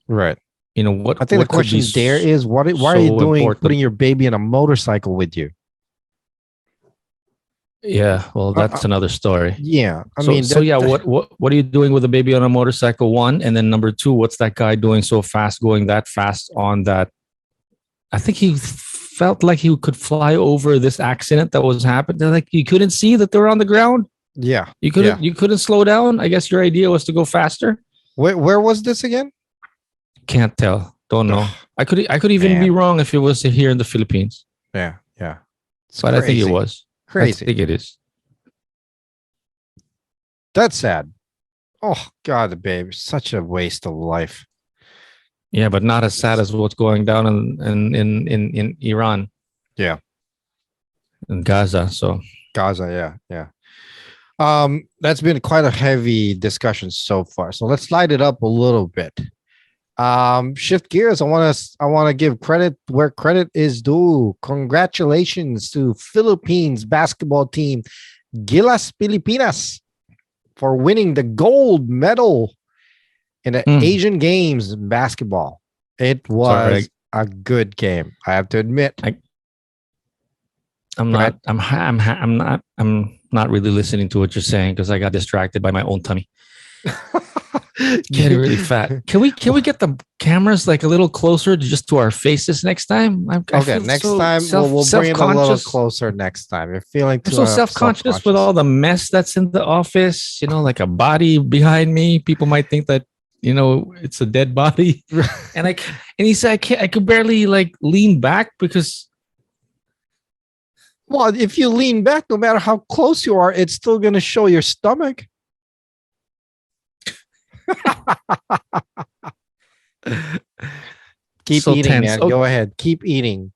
Right. What I think the question there is, why are you doing important? Putting your baby in a motorcycle with you? Yeah, well, that's another story. Yeah, what are you doing with a baby on a motorcycle? One, and then number two, what's that guy doing so fast, going that fast on that? I think he felt like he could fly over this accident that was happening. Like, you couldn't see that they were on the ground. Yeah, you couldn't slow down. I guess your idea was to go faster. Where was this again? Can't tell. Don't know. I could even be wrong if it was here in the Philippines. Yeah. But crazy. I think it was. Crazy. I think it is. That's sad. Oh God, the baby, such a waste of life. Yeah, but not as sad as what's going down in Iran. Yeah. In Gaza. So Gaza, yeah. That's been quite a heavy discussion so far. So let's light it up a little bit. Shift gears. I want to give credit where credit is due. Congratulations to Philippines basketball team Gilas Pilipinas for winning the gold medal in the Asian Games in basketball. It was a good game, I have to admit. I'm not really listening to what you're saying because I got distracted by my own tummy. Getting really fat. Can we get the cameras like a little closer to our faces next time? Next time we'll bring it a little closer next time. You're feeling too so self-conscious with all the mess that's in the office, like a body behind me. People might think that it's a dead body. and he said I could barely like lean back because, well, if you lean back, no matter how close you are, it's still going to show your stomach. Keep eating, tense. Man. Go ahead. Keep eating.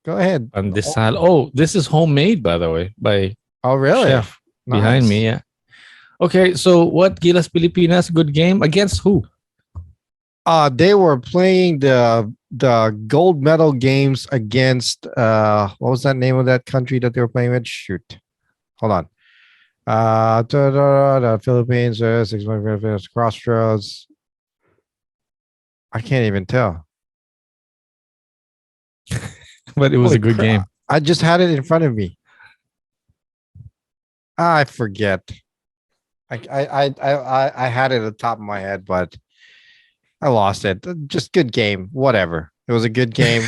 Go ahead. This is homemade, by the way, by really? Chef behind me. Yeah. Okay, so what? Gilas Pilipinas, good game against who? They were playing the gold medal games against what was that name of that country that they were playing with? Shoot, hold on. The Philippines, 6 Philippines, Crossroads. I can't even tell. But it was a good game. I just had it in front of me. I forget. I had it at the top of my head, but I lost it. Just good game. Whatever. It was a good game.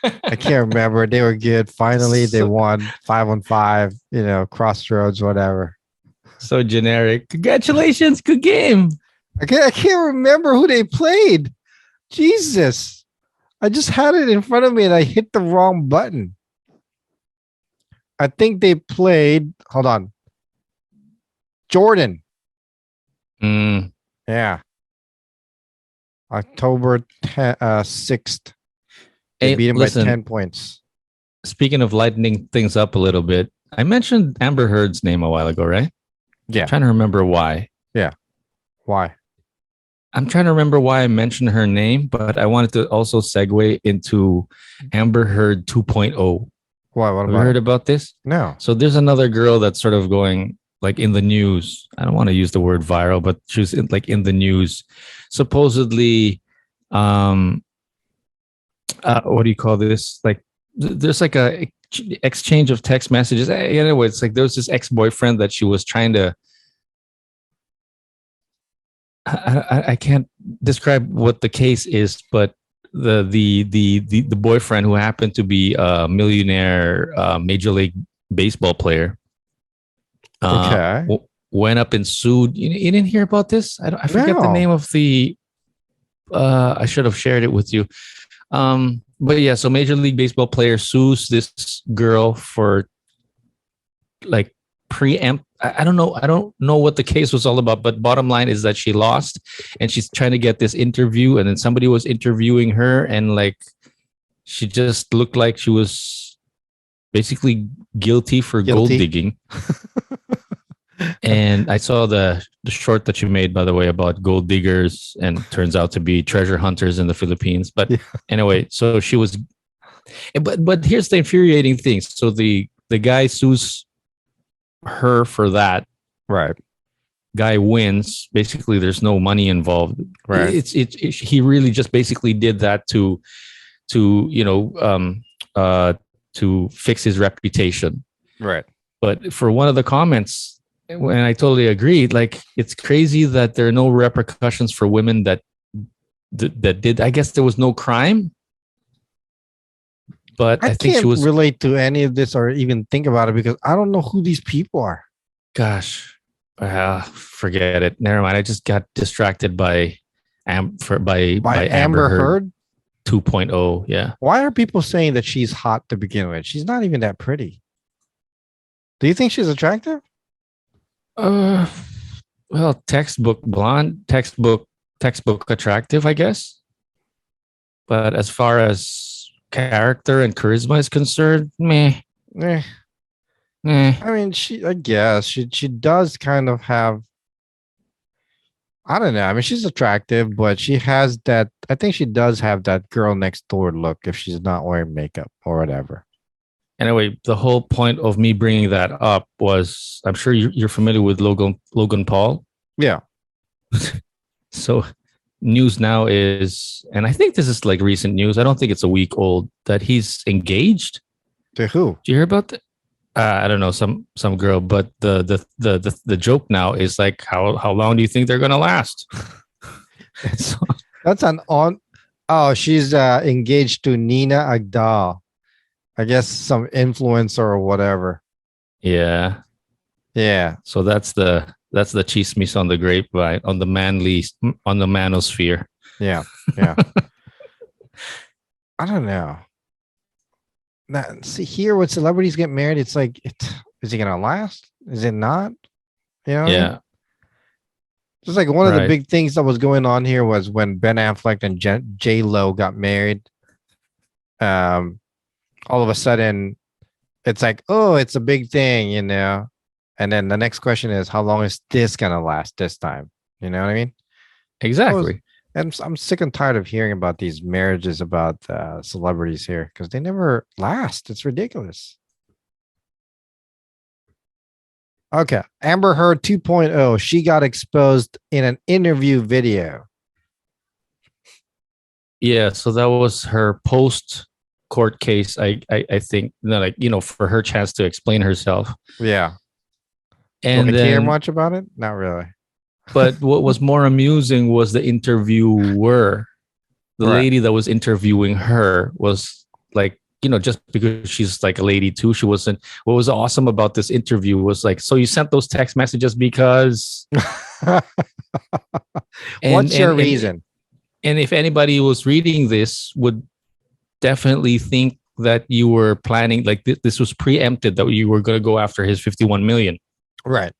I can't remember. They were good. Finally, they won 5-on-5, Crossroads, whatever. So generic. Congratulations. Good game. I can't remember who they played. Jesus. I just had it in front of me and I hit the wrong button. I think they played, hold on. Jordan. Yeah. October 6th. They Hey, beat him listen, by 10 points. speaking of lightening things up a little bit, I mentioned Amber Heard's name a while ago, right? Yeah. I'm trying to remember why. Yeah. Why? I'm trying to remember why I mentioned her name, but I wanted to also segue into Amber Heard 2.0. Why? What Have you about heard it? about this? No. So there's another girl that's sort of going like in the news. I don't want to use the word viral, but she's like in the news. Supposedly, what do you call this? Like there's like a exchange of text messages. Anyway, it's like there was this ex-boyfriend that she was trying to. I can't describe what the case is, but the boyfriend who happened to be a millionaire major league baseball player Okay. went up and sued. You didn't hear about this? I forget the No. name of the. I should have shared it with you. But yeah, so Major League Baseball player sues this girl for like preempt. I don't know. I don't know what the case was all about, but bottom line is that she lost and she's trying to get this interview. And then somebody was interviewing her and like she just looked like she was basically guilty for gold digging. And I saw the short that you made, by the way, about gold diggers and turns out to be treasure hunters in the Philippines. But anyway, so she was, but here's the infuriating thing. So the guy sues her for that. Right. Guy wins. Basically, there's no money involved. Right. He really just basically did that to fix his reputation. Right. But for one of the comments, and I totally agree, like it's crazy that there are no repercussions for women that did. I guess there was no crime, but I think she was relate to any of this or even think about it because I don't know who these people are. Gosh, forget it. Never mind. I just got distracted by Amber Heard 2.0. Yeah. Why are people saying that she's hot to begin with? She's not even that pretty. Do you think she's attractive? Well, textbook blonde, textbook attractive, I guess. But as far as character and charisma is concerned, meh. I mean, I guess she does kind of have. I don't know. I mean, she's attractive, but she has that. I think she does have that girl next door look if she's not wearing makeup or whatever. Anyway, the whole point of me bringing that up was, I'm sure you're familiar with Logan Paul. Yeah. So news now is, and I think this is like recent news. I don't think it's a week old, that he's engaged. To who? Do you hear about that? I don't know, some girl. But the joke now is like, how long do you think they're gonna last? That's an on. Oh, she's engaged to Nina Agdal. I guess some influencer or whatever. Yeah. So that's the chismis on the grapevine, on the manosphere. Yeah. I don't know. Now, see here, when celebrities get married, it's like, is it gonna last? Is it not? You know? Yeah. Just like one of the big things that was going on here was when Ben Affleck and J-Lo got married. All of a sudden, it's like, oh, it's a big thing, you know. And then the next question is, how long is this gonna last this time? You know what I mean? Exactly. And I'm sick and tired of hearing about these marriages about celebrities here because they never last. It's ridiculous. Okay. Amber Heard 2.0. She got exposed in an interview video. Yeah. So that was her post court case. I think, for her chance to explain herself. Yeah. And do I care much about it? Not really. But what was more amusing was the interviewer. The lady that was interviewing her was like, just because she's like a lady too, she wasn't. What was awesome about this interview was like, so you sent those text messages because. What's your reason? And if anybody was reading this, would definitely think that you were planning, like this was preempted, that you were going to go after his 51 million. Right.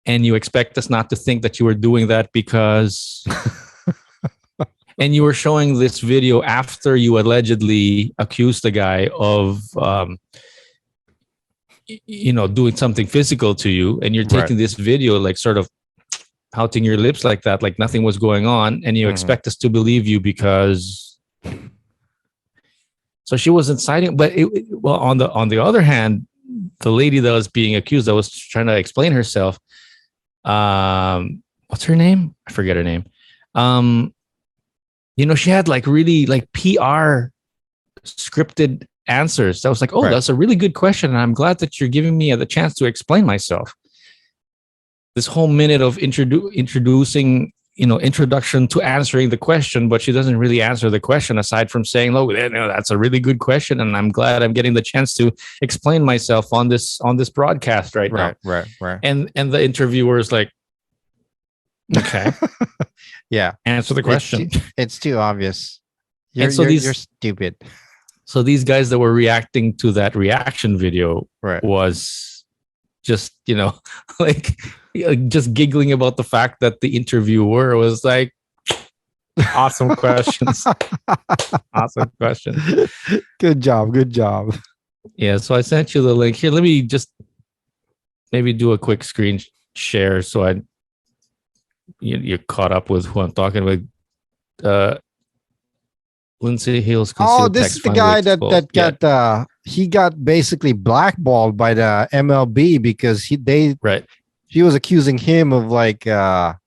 And you expect us not to think that you were doing that because And you were showing this video after you allegedly accused the guy of, doing something physical to you. And you're taking this video, like sort of pouting your lips like that, like nothing was going on. And you expect us to believe you because. So she was inciting. But on the other hand, the lady that was being accused, that was trying to explain herself. What's her name? I forget her name. She had like really like PR scripted answers. I was like, that's a really good question. And I'm glad that you're giving me the chance to explain myself. This whole minute of introducing, introduction to answering the question, but she doesn't really answer the question aside from saying, that's a really good question. And I'm glad I'm getting the chance to explain myself on this broadcast right now. Right. And the interviewer is like, okay. Yeah. Answer the question. It's too obvious. You're stupid. So these guys that were reacting to that reaction video was just, just giggling about the fact that the interviewer was like, awesome questions. Awesome question. Good job. Yeah. So I sent you the link here. Let me just maybe do a quick screen share so you're caught up with who I'm talking about. Lindsay Hill's. This is the guy that got he got basically blackballed by the MLB because she was accusing him of like So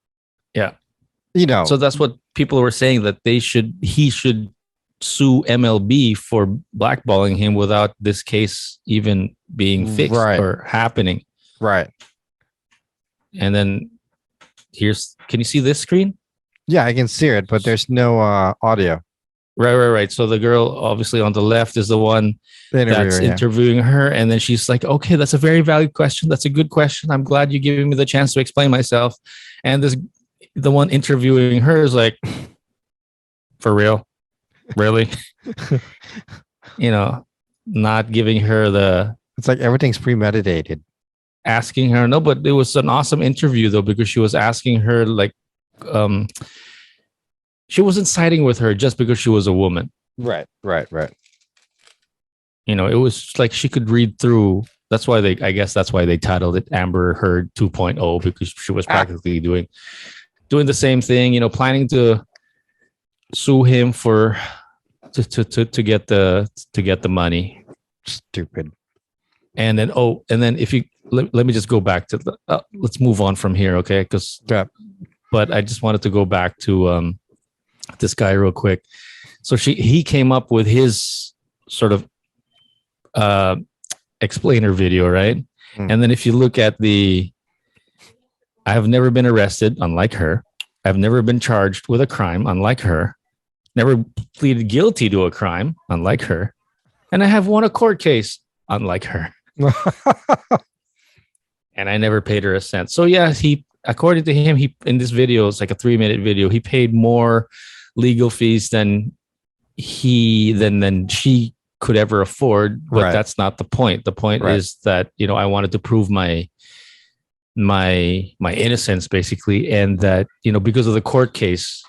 that's what people were saying, that he should sue MLB for blackballing him without this case even being fixed or happening. Right. And then can you see this screen? Yeah, I can see it, but there's no audio. Right. So the girl obviously on the left is the one that's interviewing her. And then she's like, okay, that's a very valid question. That's a good question. I'm glad you're giving me the chance to explain myself. And the one interviewing her is like, for real? Really? Not giving her it's like everything's premeditated. Asking her. No, but it was an awesome interview though, because she was asking her like, she wasn't siding with her just because she was a woman. Right. It was like she could read through. That's why they titled it Amber Heard 2.0, because she was practically doing the same thing, planning to sue him to get the money. Stupid. And then if you let me just go back to let's move on from here, okay? But I just wanted to go back to this guy real quick. So he came up with his sort of explainer video, right? And then if you look at I have never been arrested, unlike her. I've never been charged with a crime, unlike her. Never pleaded guilty to a crime, unlike her. And I have won a court case, unlike her. And I never paid her a cent. So yeah, according to him, in this video, it's like a 3-minute video, he paid more legal fees than she could ever afford. But that's not the point. The point is that, I wanted to prove my innocence, basically. And that, because of the court case,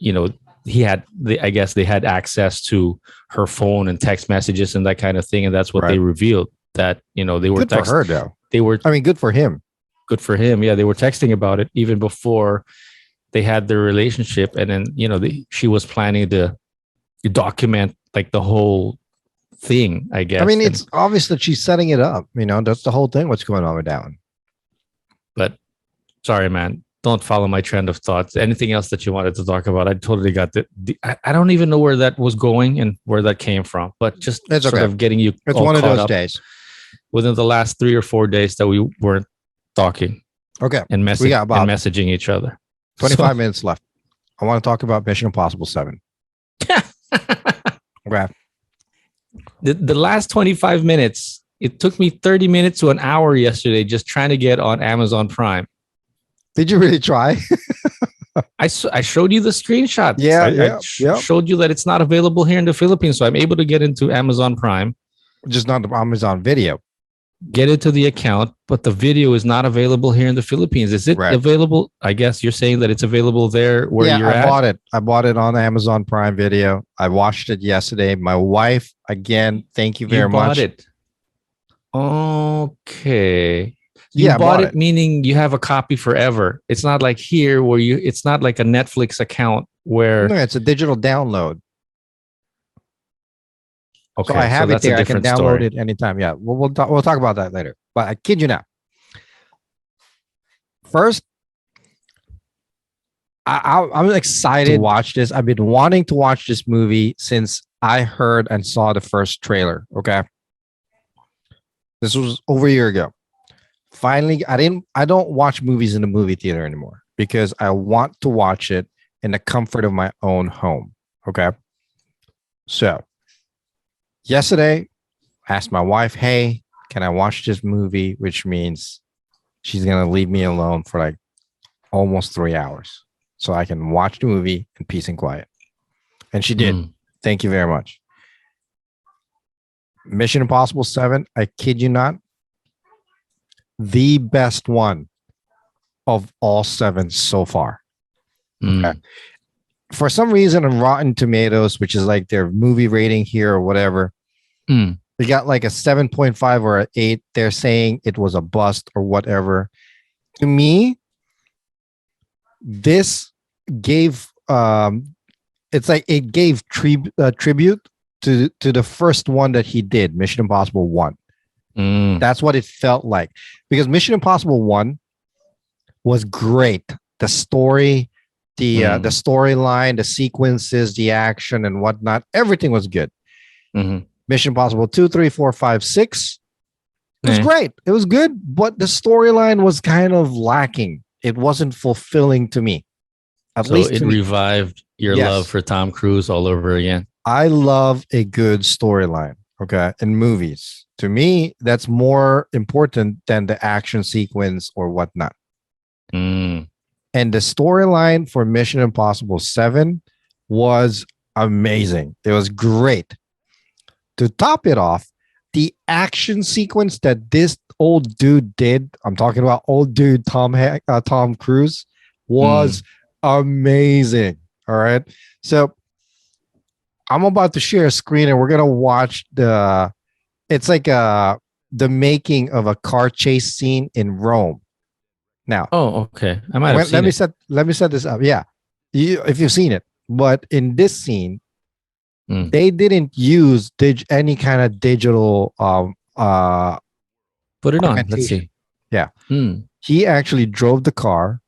I guess they had access to her phone and text messages and that kind of thing. And that's what they revealed, that, they were good for her though. Good for him. Good for him. Yeah. They were texting about it even before they had their relationship. And then, she was planning to document like the whole thing, I guess. It's obvious that she's setting it up. That's the whole thing. What's going on with that one? But sorry, man, don't follow my trend of thoughts. Anything else that you wanted to talk about? I totally got I don't even know where that was going and where that came from, but just it's sort of getting you. It's one of those days. Within the last 3 or 4 days that we weren't talking. Okay. And messaging each other. 25 minutes left. I want to talk about Mission Impossible 7. Okay. The last 25 minutes, it took me 30 minutes to an hour yesterday just trying to get on Amazon Prime. Did you really try? I showed you the screenshot. Yeah, I showed you that it's not available here in the Philippines, so I'm able to get into Amazon Prime. Just not the Amazon Video. get into the account, but the video is not available here in the Philippines. Is it Right. available? I guess you're saying that it's available there where you're at. Bought it. I bought it on Amazon Prime Video. I watched it yesterday. My wife, again, thank you very You bought much. it. Okay. Yeah, I You bought bought it, meaning you have a copy forever. It's not like here where it's not like a Netflix account where. No, it's a digital download. Okay, So I have it that's there. a I can different download story. it anytime. Yeah, we'll talk about that later. But I kid you not. First, I'm excited to watch this. I've been wanting to watch this movie since I heard and saw the first trailer. Okay, this was over a year ago. Finally, I don't watch movies in the movie theater anymore because I want to watch it in the comfort of my own home. Okay, so yesterday, I asked my wife, "Hey, can I watch this movie?" Which means she's gonna leave me alone for like almost 3 hours, so I can watch the movie in peace and quiet. And she did. Thank you very much. Mission Impossible 7, I kid you not, the best one of all 7 so far. Okay. For some reason on Rotten Tomatoes, which is like their movie rating here or whatever, they got like a 7.5 or an 8. They're saying it was a bust or whatever. To me, this gave it's like it gave tribute to the first one that he did, Mission Impossible 1. That's what it felt like, because Mission Impossible 1 was great. The story, the storyline, the sequences, the action and whatnot, everything was good. Mission Impossible 2, 3, 4, 5, 6. It was great. It was good, but the storyline was kind of lacking. It wasn't fulfilling to me. At least it revived your love for Tom Cruise all over again. I love a good storyline. Okay, in movies, to me, that's more important than the action sequence or whatnot. And the storyline for Mission Impossible 7 was amazing. It was great. To top it off, the action sequence that this old dude did, I'm talking about old dude Tom Cruise, was amazing. All right. So I'm about to share a screen and we're going to watch it's like the making of a car chase scene in Rome. Now, okay. I might have seen it. Let me set this up. Yeah. If you've seen it, but in this scene, they didn't use any kind of digital put it on. Let's see. Yeah. He actually drove the car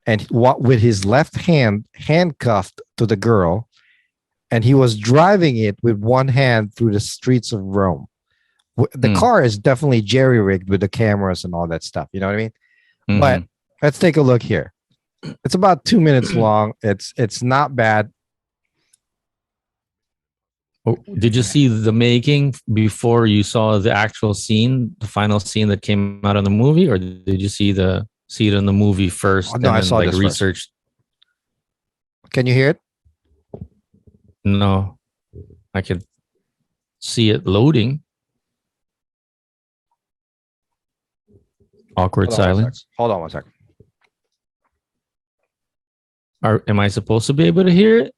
and with his left hand handcuffed to the girl, and he was driving it with one hand through the streets of Rome. The car is definitely jerry-rigged with the cameras and all that stuff. You know what I mean? But let's take a look here. It's about 2 minutes long. It's not bad. Did you see the making before you saw the actual scene, the final scene that came out of the movie, or did you see it in the movie first? No, I saw this research. First. Can you hear it? No, I can see it loading. Awkward silence. Hold on one second. Am I supposed to be able to hear it?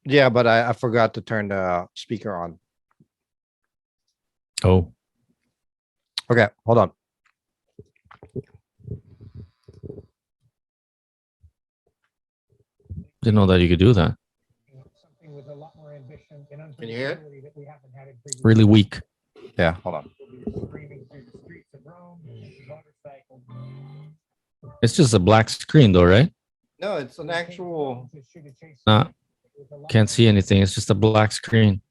Yeah, but I forgot to turn the speaker on. Oh. Okay, hold on. Didn't know that you could do that. Can you hear it? Really weak. Yeah, hold on. It's just a black screen though, right? No, it's an actual... Nah, can't see anything. It's just a black screen.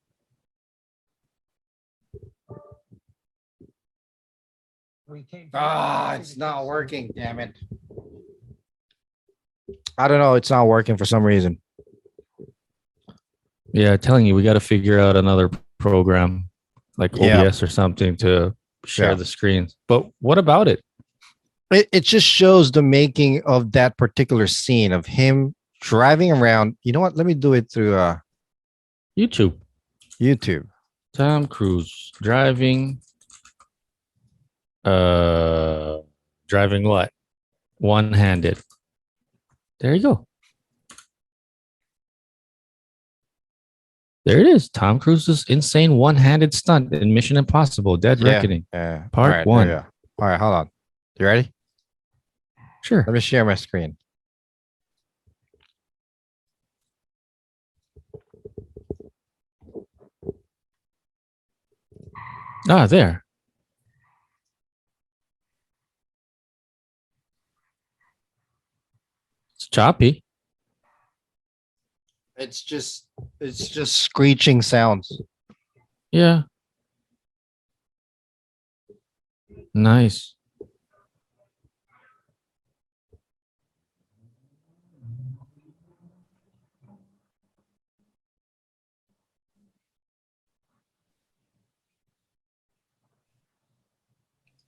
It's not working, damn it. I don't know, it's not working for some reason. Yeah, telling you, we got to figure out another program like OBS or something to share the screens. But what about it? It just shows the making of that particular scene of him driving around. You know what? Let me do it through YouTube. YouTube. Tom Cruise driving Driving what? One-handed. There you go. There it is. Tom Cruise's insane one-handed stunt in Mission Impossible: Dead Reckoning, Yeah. Part 1. All right, hold on. You ready? Sure. Let me share my screen. Ah, there. It's choppy. It's just screeching sounds. Yeah. Nice.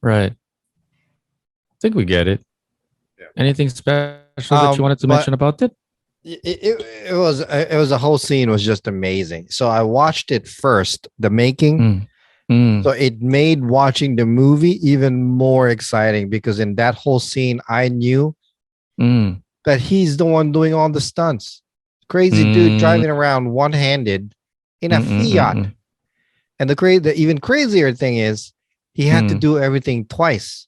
Right. I think we get it. Yeah. Anything special that you wanted to mention about it? It was the whole scene was just amazing. So I watched it first, the making. So it made watching the movie even more exciting because in that whole scene, I knew that he's the one doing all the stunts. Crazy dude driving around one-handed in a Fiat. And the even crazier thing is he had to do everything twice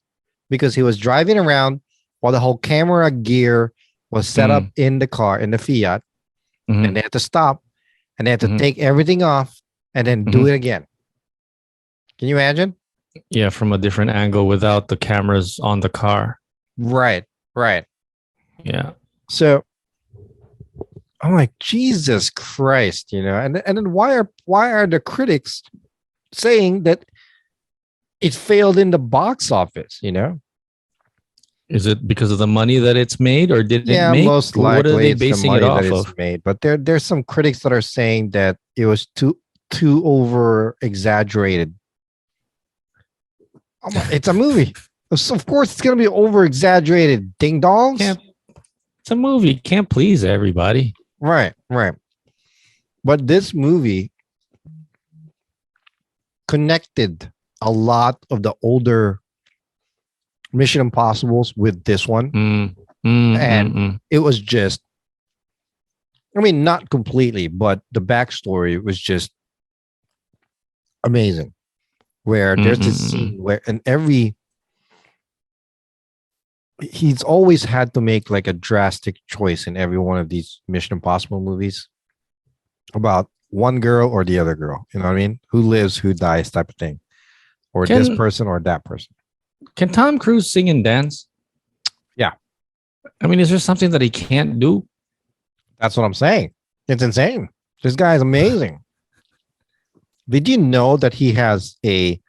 because he was driving around while the whole camera gear was set up in the car, in the Fiat. And they had to stop and they had to take everything off and then do it again. Can you imagine? Yeah, from a different angle without the cameras on the car. Right. Yeah. So I'm like, Jesus Christ, and then why are the critics saying that it failed in the box office? Is it because of the money that it's made, or did it make? Most likely what are they it's the basing money it off that it's of? made. But there's some critics that are saying that it was too over exaggerated. It's a movie. Of course, it's going to be over exaggerated. Ding dongs. It's a movie. Can't please everybody. Right. But this movie connected a lot of the older Mission Impossibles with this one. It was just, not completely, but the backstory was just amazing. Where there's this scene where he's always had to make like a drastic choice in every one of these Mission Impossible movies about one girl or the other girl. You know what I mean? Who lives, who dies type of thing. Or this person or that person. Can Tom Cruise sing and dance? Yeah. Is there something that he can't do? That's what I'm saying. It's insane. This guy is amazing. Did you know that he has a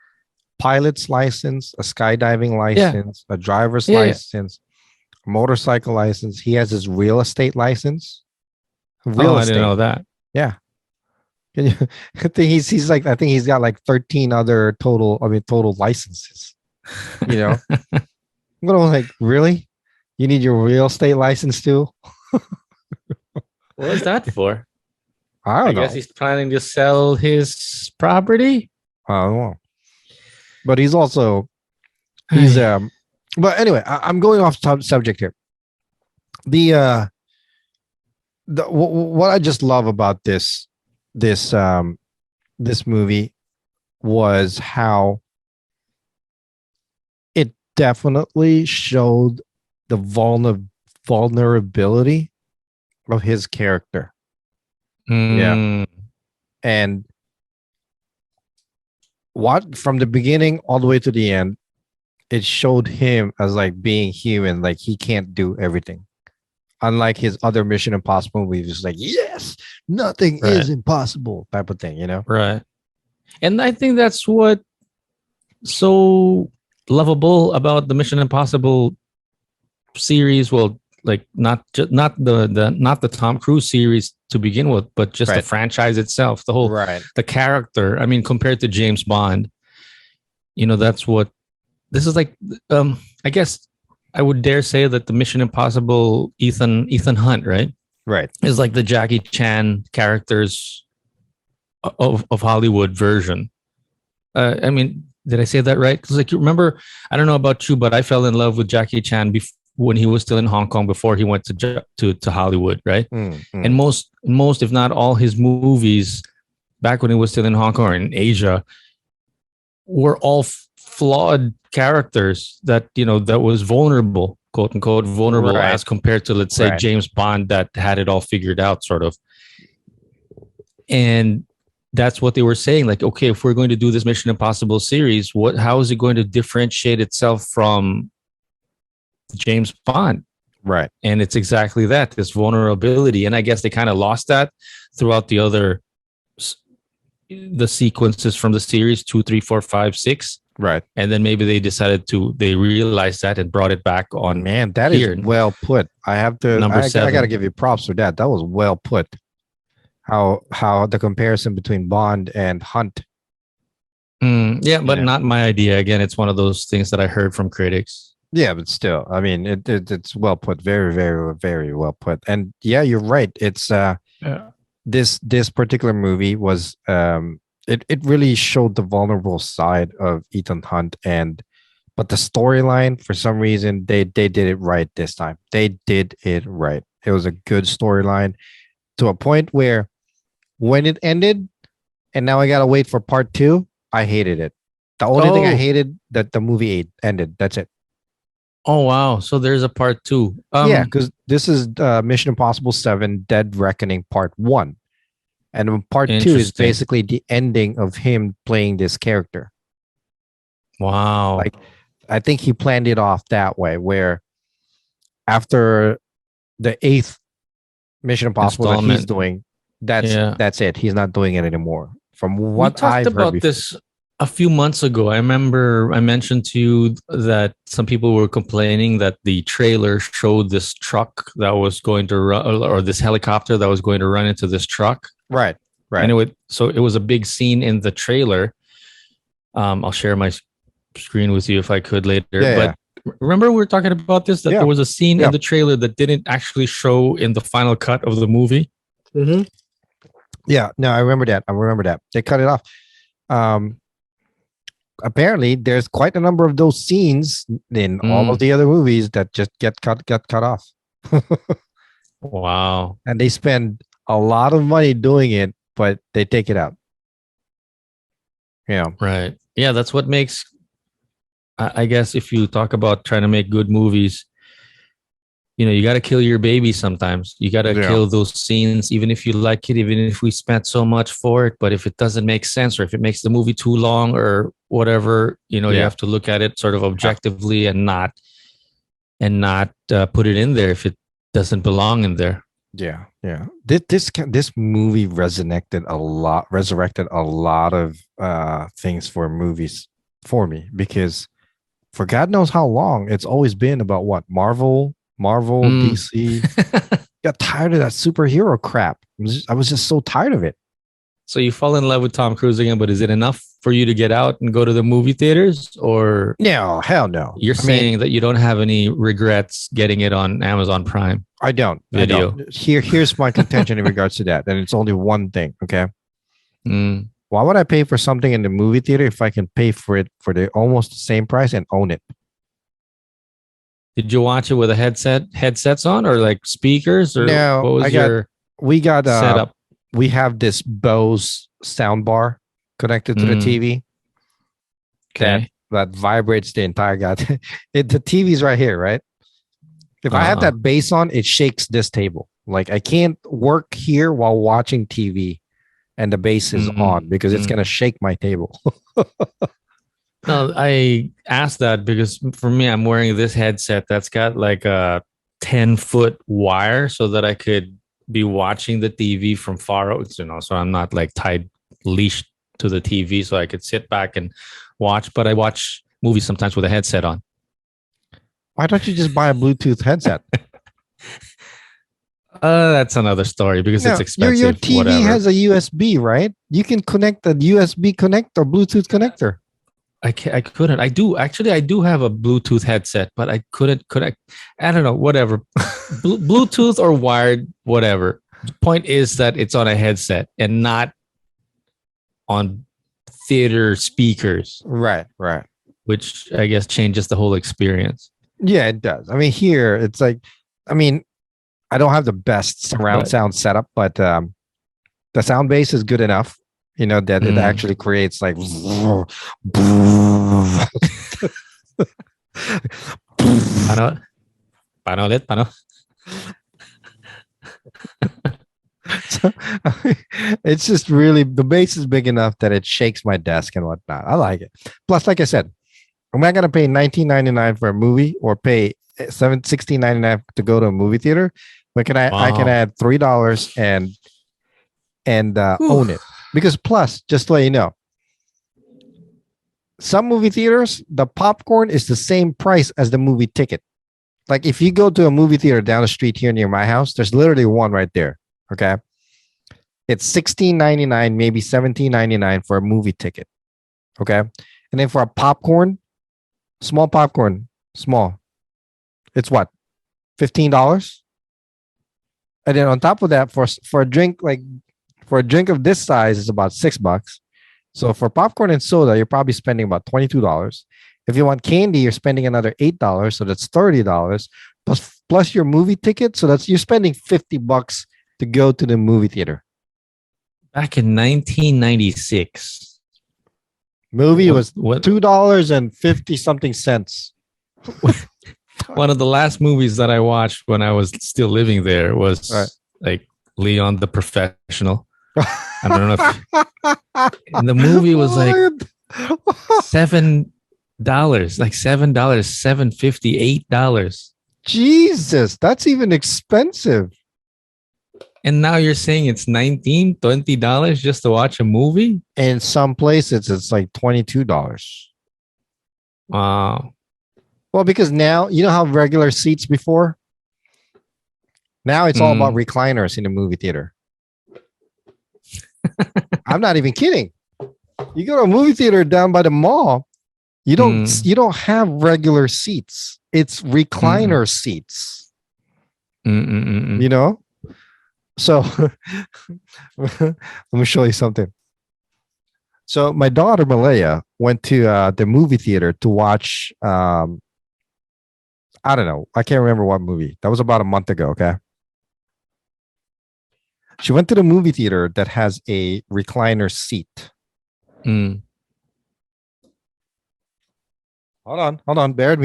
pilot's license, a skydiving license, a driver's license, a motorcycle license? He has his real estate license. I didn't know that. Yeah. I think he's got like 13 other total licenses. I'm gonna like, really? You need your real estate license too? What is that for? I don't know. I guess he's planning to sell his property. I don't know. But he's but anyway, I'm going off subject here. What I just love about this movie was how it definitely showed the vulnerability of his character. Yeah. And from the beginning all the way to the end, it showed him as like being human, like he can't do everything. Unlike his other Mission Impossible movies, it's like, yes, nothing is impossible type of thing, Right. And I think that's what so lovable about the Mission Impossible series. Well, like not the Tom Cruise series to begin with, but just the franchise itself, the whole the character. Compared to James Bond, that's what this is like. I guess I would dare say that the Mission Impossible Ethan Hunt, right, is like the Jackie Chan characters of Hollywood version. Did I say that right? Because like you remember, I don't know about you, but I fell in love with Jackie Chan when he was still in Hong Kong before he went to Hollywood, right? And most, if not all, his movies back when he was still in Hong Kong or in Asia were all flawed characters that that was vulnerable, quote unquote, vulnerable, Right. as compared to, let's say, Right. James Bond that had it all figured out, sort of. And that's what they were saying. Like, okay, if we're going to do this Mission Impossible series, how is it going to differentiate itself from James Bond? Right. And it's exactly that, this vulnerability. And I guess they kind of lost that throughout the sequences from the series 2, 3, 4, 5, 6. Right. And then maybe they realized that and brought it back on. Man, that is well put. I have to, Number 7. I got to give you props for that. That was well put. How the comparison between Bond and Hunt. Yeah, but not my idea. Again, it's one of those things that I heard from critics. Yeah, but still, I mean, it's well put. Very, very, very well put. And yeah, you're right. It's this particular movie was it really showed the vulnerable side of Ethan Hunt, but the storyline, for some reason, they did it right this time. They did it right. It was a good storyline to a point where when it ended, and now I gotta wait for part 2, I hated it. The only thing I hated that the movie ended. That's it. Oh wow! So there's a part 2. Yeah, because this is Mission Impossible 7: Dead Reckoning Part 1, and part 2 is basically the ending of him playing this character. Wow! Like, I think he planned it off that way, where after the 8th Mission Impossible that he's doing, that's it. He's not doing it anymore. From what I've heard about this a few months ago, I remember I mentioned to you that some people were complaining that the trailer showed this truck that was going to run, or this helicopter that was going to run into this truck. Right. And it was a big scene in the trailer. I'll share my screen with you if I could later. But remember we were talking about this, that there was a scene in the trailer that didn't actually show in the final cut of the movie. Mm-hmm. Yeah, no, I remember that. They cut it off. Apparently, there's quite a number of those scenes in all of the other movies that just get cut off. Wow. And they spend a lot of money doing it, but they take it out. Yeah. Right. Yeah, that's what makes, I guess, if you talk about trying to make good movies, you got to kill your baby sometimes. You got to kill those scenes, even if you like it, even if we spent so much for it. But if it doesn't make sense, or if it makes the movie too long or whatever, you have to look at it sort of objectively and not put it in there if it doesn't belong in there. Yeah. Yeah. This movie resurrected a lot of things for movies for me, because for God knows how long, it's always been about what? Marvel, DC. Got tired of that superhero crap. I was just so tired of it. So you fall in love with Tom Cruise again, but is it enough for you to get out and go to the movie theaters? Or no, hell no. You're saying that you don't have any regrets getting it on Amazon Prime? I don't. Video. Here's my contention in regards to that. And it's only one thing. Okay. Why would I pay for something in the movie theater if I can pay for it for the almost the same price and own it? Did you watch it with a headsets on, or like speakers, or no? What was we got setup? We have this Bose sound bar connected to the TV. Okay. That vibrates the entire god. The TV's right here, right? If I have that bass on, it shakes this table. Like, I can't work here while watching TV and the bass is on, because it's gonna shake my table. No, I asked that because for me, I'm wearing this headset that's got like a 10-foot wire so that I could be watching the TV from far out, so I'm not like leashed to the TV, so I could sit back and watch. But I watch movies sometimes with a headset on. Why don't you just buy a Bluetooth headset? That's another story, because it's expensive. Your TV has a USB, right? You can connect a USB connect or Bluetooth connector. I couldn't. I do have a Bluetooth headset, but I couldn't connect. I don't know, whatever. Bluetooth or wired, whatever. The point is that it's on a headset and not on theater speakers, Right. which I guess changes the whole experience. Yeah, it does. I mean, here it's like, I mean, I don't have the best surround sound setup, but the sound base is good enough, that it actually creates like. Paano ulit? Paano? So, it's just really, the base is big enough that it shakes my desk and whatnot. I like it. Plus, like I said, I'm not gonna pay $19.99 for a movie or pay $16.99 to go to a movie theater. But I can add $3 and own it. Because plus, just to let you know, some movie theaters, the popcorn is the same price as the movie ticket. Like if you go to a movie theater down the street here near my house, there's literally one right there. Okay. It's $16.99, maybe $17.99 for a movie ticket. Okay. And then for a popcorn, small, it's what? $15? And then on top of that, for a drink of this size, is about $6. So for popcorn and soda, you're probably spending about $22. If you want candy, you're spending another $8, so that's $30 plus your movie ticket. So you're spending $50 to go to the movie theater. Back in 1996, movie was $2.50 something cents. One of the last movies that I watched when I was still living there was like Leon the Professional. I don't know if and the movie was like $7, like $7, $7.50, $8. Jesus, that's even expensive. And now you're saying it's $19, $20 just to watch a movie? In some places, it's like $22. Wow. Well, because now, you know how regular seats before? Now it's all about recliners in the movie theater. I'm not even kidding. You go to a movie theater down by the mall, you don't have regular seats. It's recliner seats. You know? So let me show you something. So my daughter Malaya went to the movie theater to watch I don't know. I can't remember what movie. That was about a month ago, okay? She went to the movie theater that has a recliner seat. Mm. Hold on. Bear with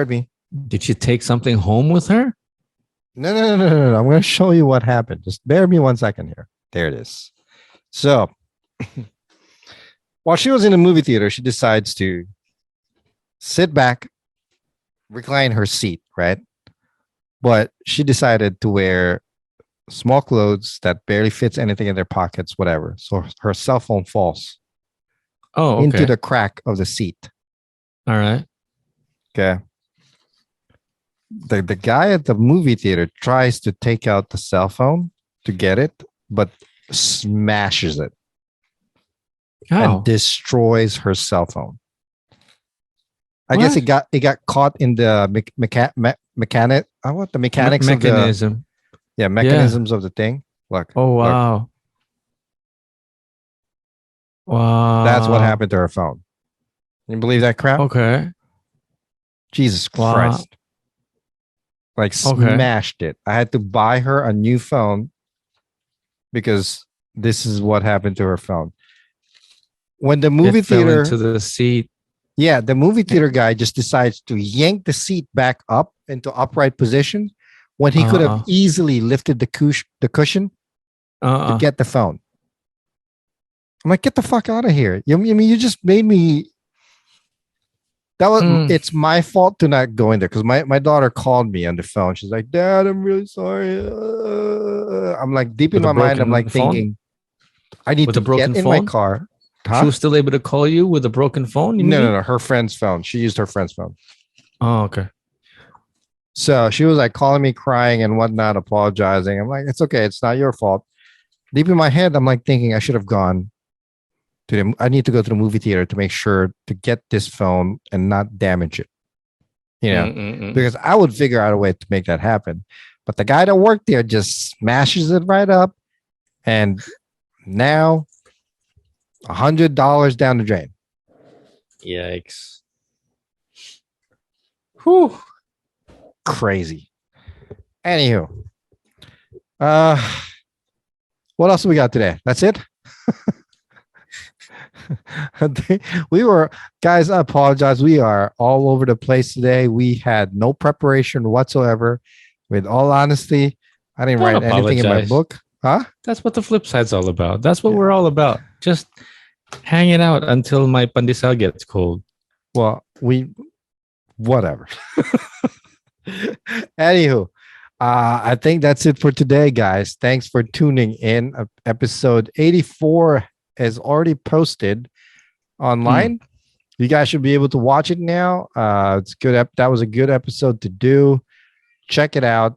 me. Did she take something home with her? No. I'm going to show you what happened. Just bear with me 1 second here. There it is. So, while she was in the movie theater, she decides to sit back, recline her seat, right? But she decided to wear small clothes that barely fits anything in their pockets, whatever. So her cell phone falls into the crack of the seat. All right. Okay. The guy at the movie theater tries to take out the cell phone to get it, but smashes it and destroys her cell phone. I guess it got caught in the mechanism. Mechanisms of the thing. Look. Oh wow. Look. Wow. That's what happened to her phone. Can you believe that crap? Okay. Jesus Christ. Like smashed it. I had to buy her a new phone because this is what happened to her phone. When the movie theater fell into the seat. Yeah, the movie theater guy just decides to yank the seat back up into upright position when he could have easily lifted the cushion to get the phone. I'm like, get the fuck out of here. You just made me. That was it's my fault to not go in there because my daughter called me on the phone. She's like, Dad, I'm really sorry. I'm like, deep in my mind, I'm like thinking, I need to get in my car. Huh? She was still able to call you with a broken phone? No. Her friend's phone. She used her friend's phone. Oh, okay. So she was like calling me, crying and whatnot, apologizing. I'm like, it's okay. It's not your fault. Deep in my head, I'm like thinking I should have gone to I need to go to the movie theater to make sure to get this phone and not damage it. You know, because I would figure out a way to make that happen. But the guy that worked there just smashes it right up. And now $100 down the drain. Yikes. Whew. Crazy. Anywho, what else do we got today? That's it. We were, guys, I apologize. We are all over the place today. We had no preparation whatsoever. With all honesty, I didn't Don't write anything in my apologize. book. Huh? That's what the flip side's all about. That's what Yeah. we're all about. Just hanging out until my pandesal gets cold. Well, whatever. Anywho, I think that's it for today, guys. Thanks for tuning in. Episode 84 is already posted online. You guys should be able to watch it now. It's good. That was a good episode to do. Check it out.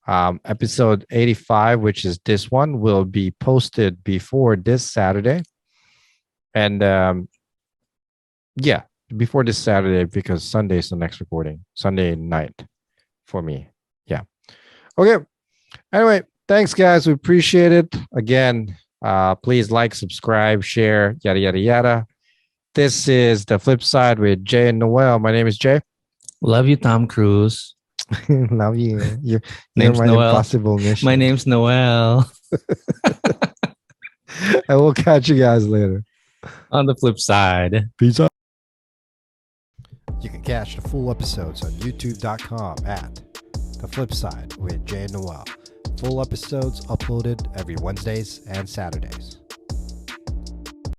Episode 85, which is this one, will be posted before this Saturday. And yeah, before this Saturday, because Sunday is the next recording. Sunday night for me. Yeah. Okay. Anyway, thanks, guys. We appreciate it. Again, please like, subscribe, share, yada, yada, yada. This is the Flip Side with Jay and Noel. My name is Jay. Love you, Tom Cruise. Love you. You're Name's my Noel. impossible mission. My name's Noel. I will catch you guys later. On the flip side. Peace out. You can catch the full episodes on youtube.com at The Flip Side with Jay and Noel. Full episodes uploaded every Wednesdays and Saturdays.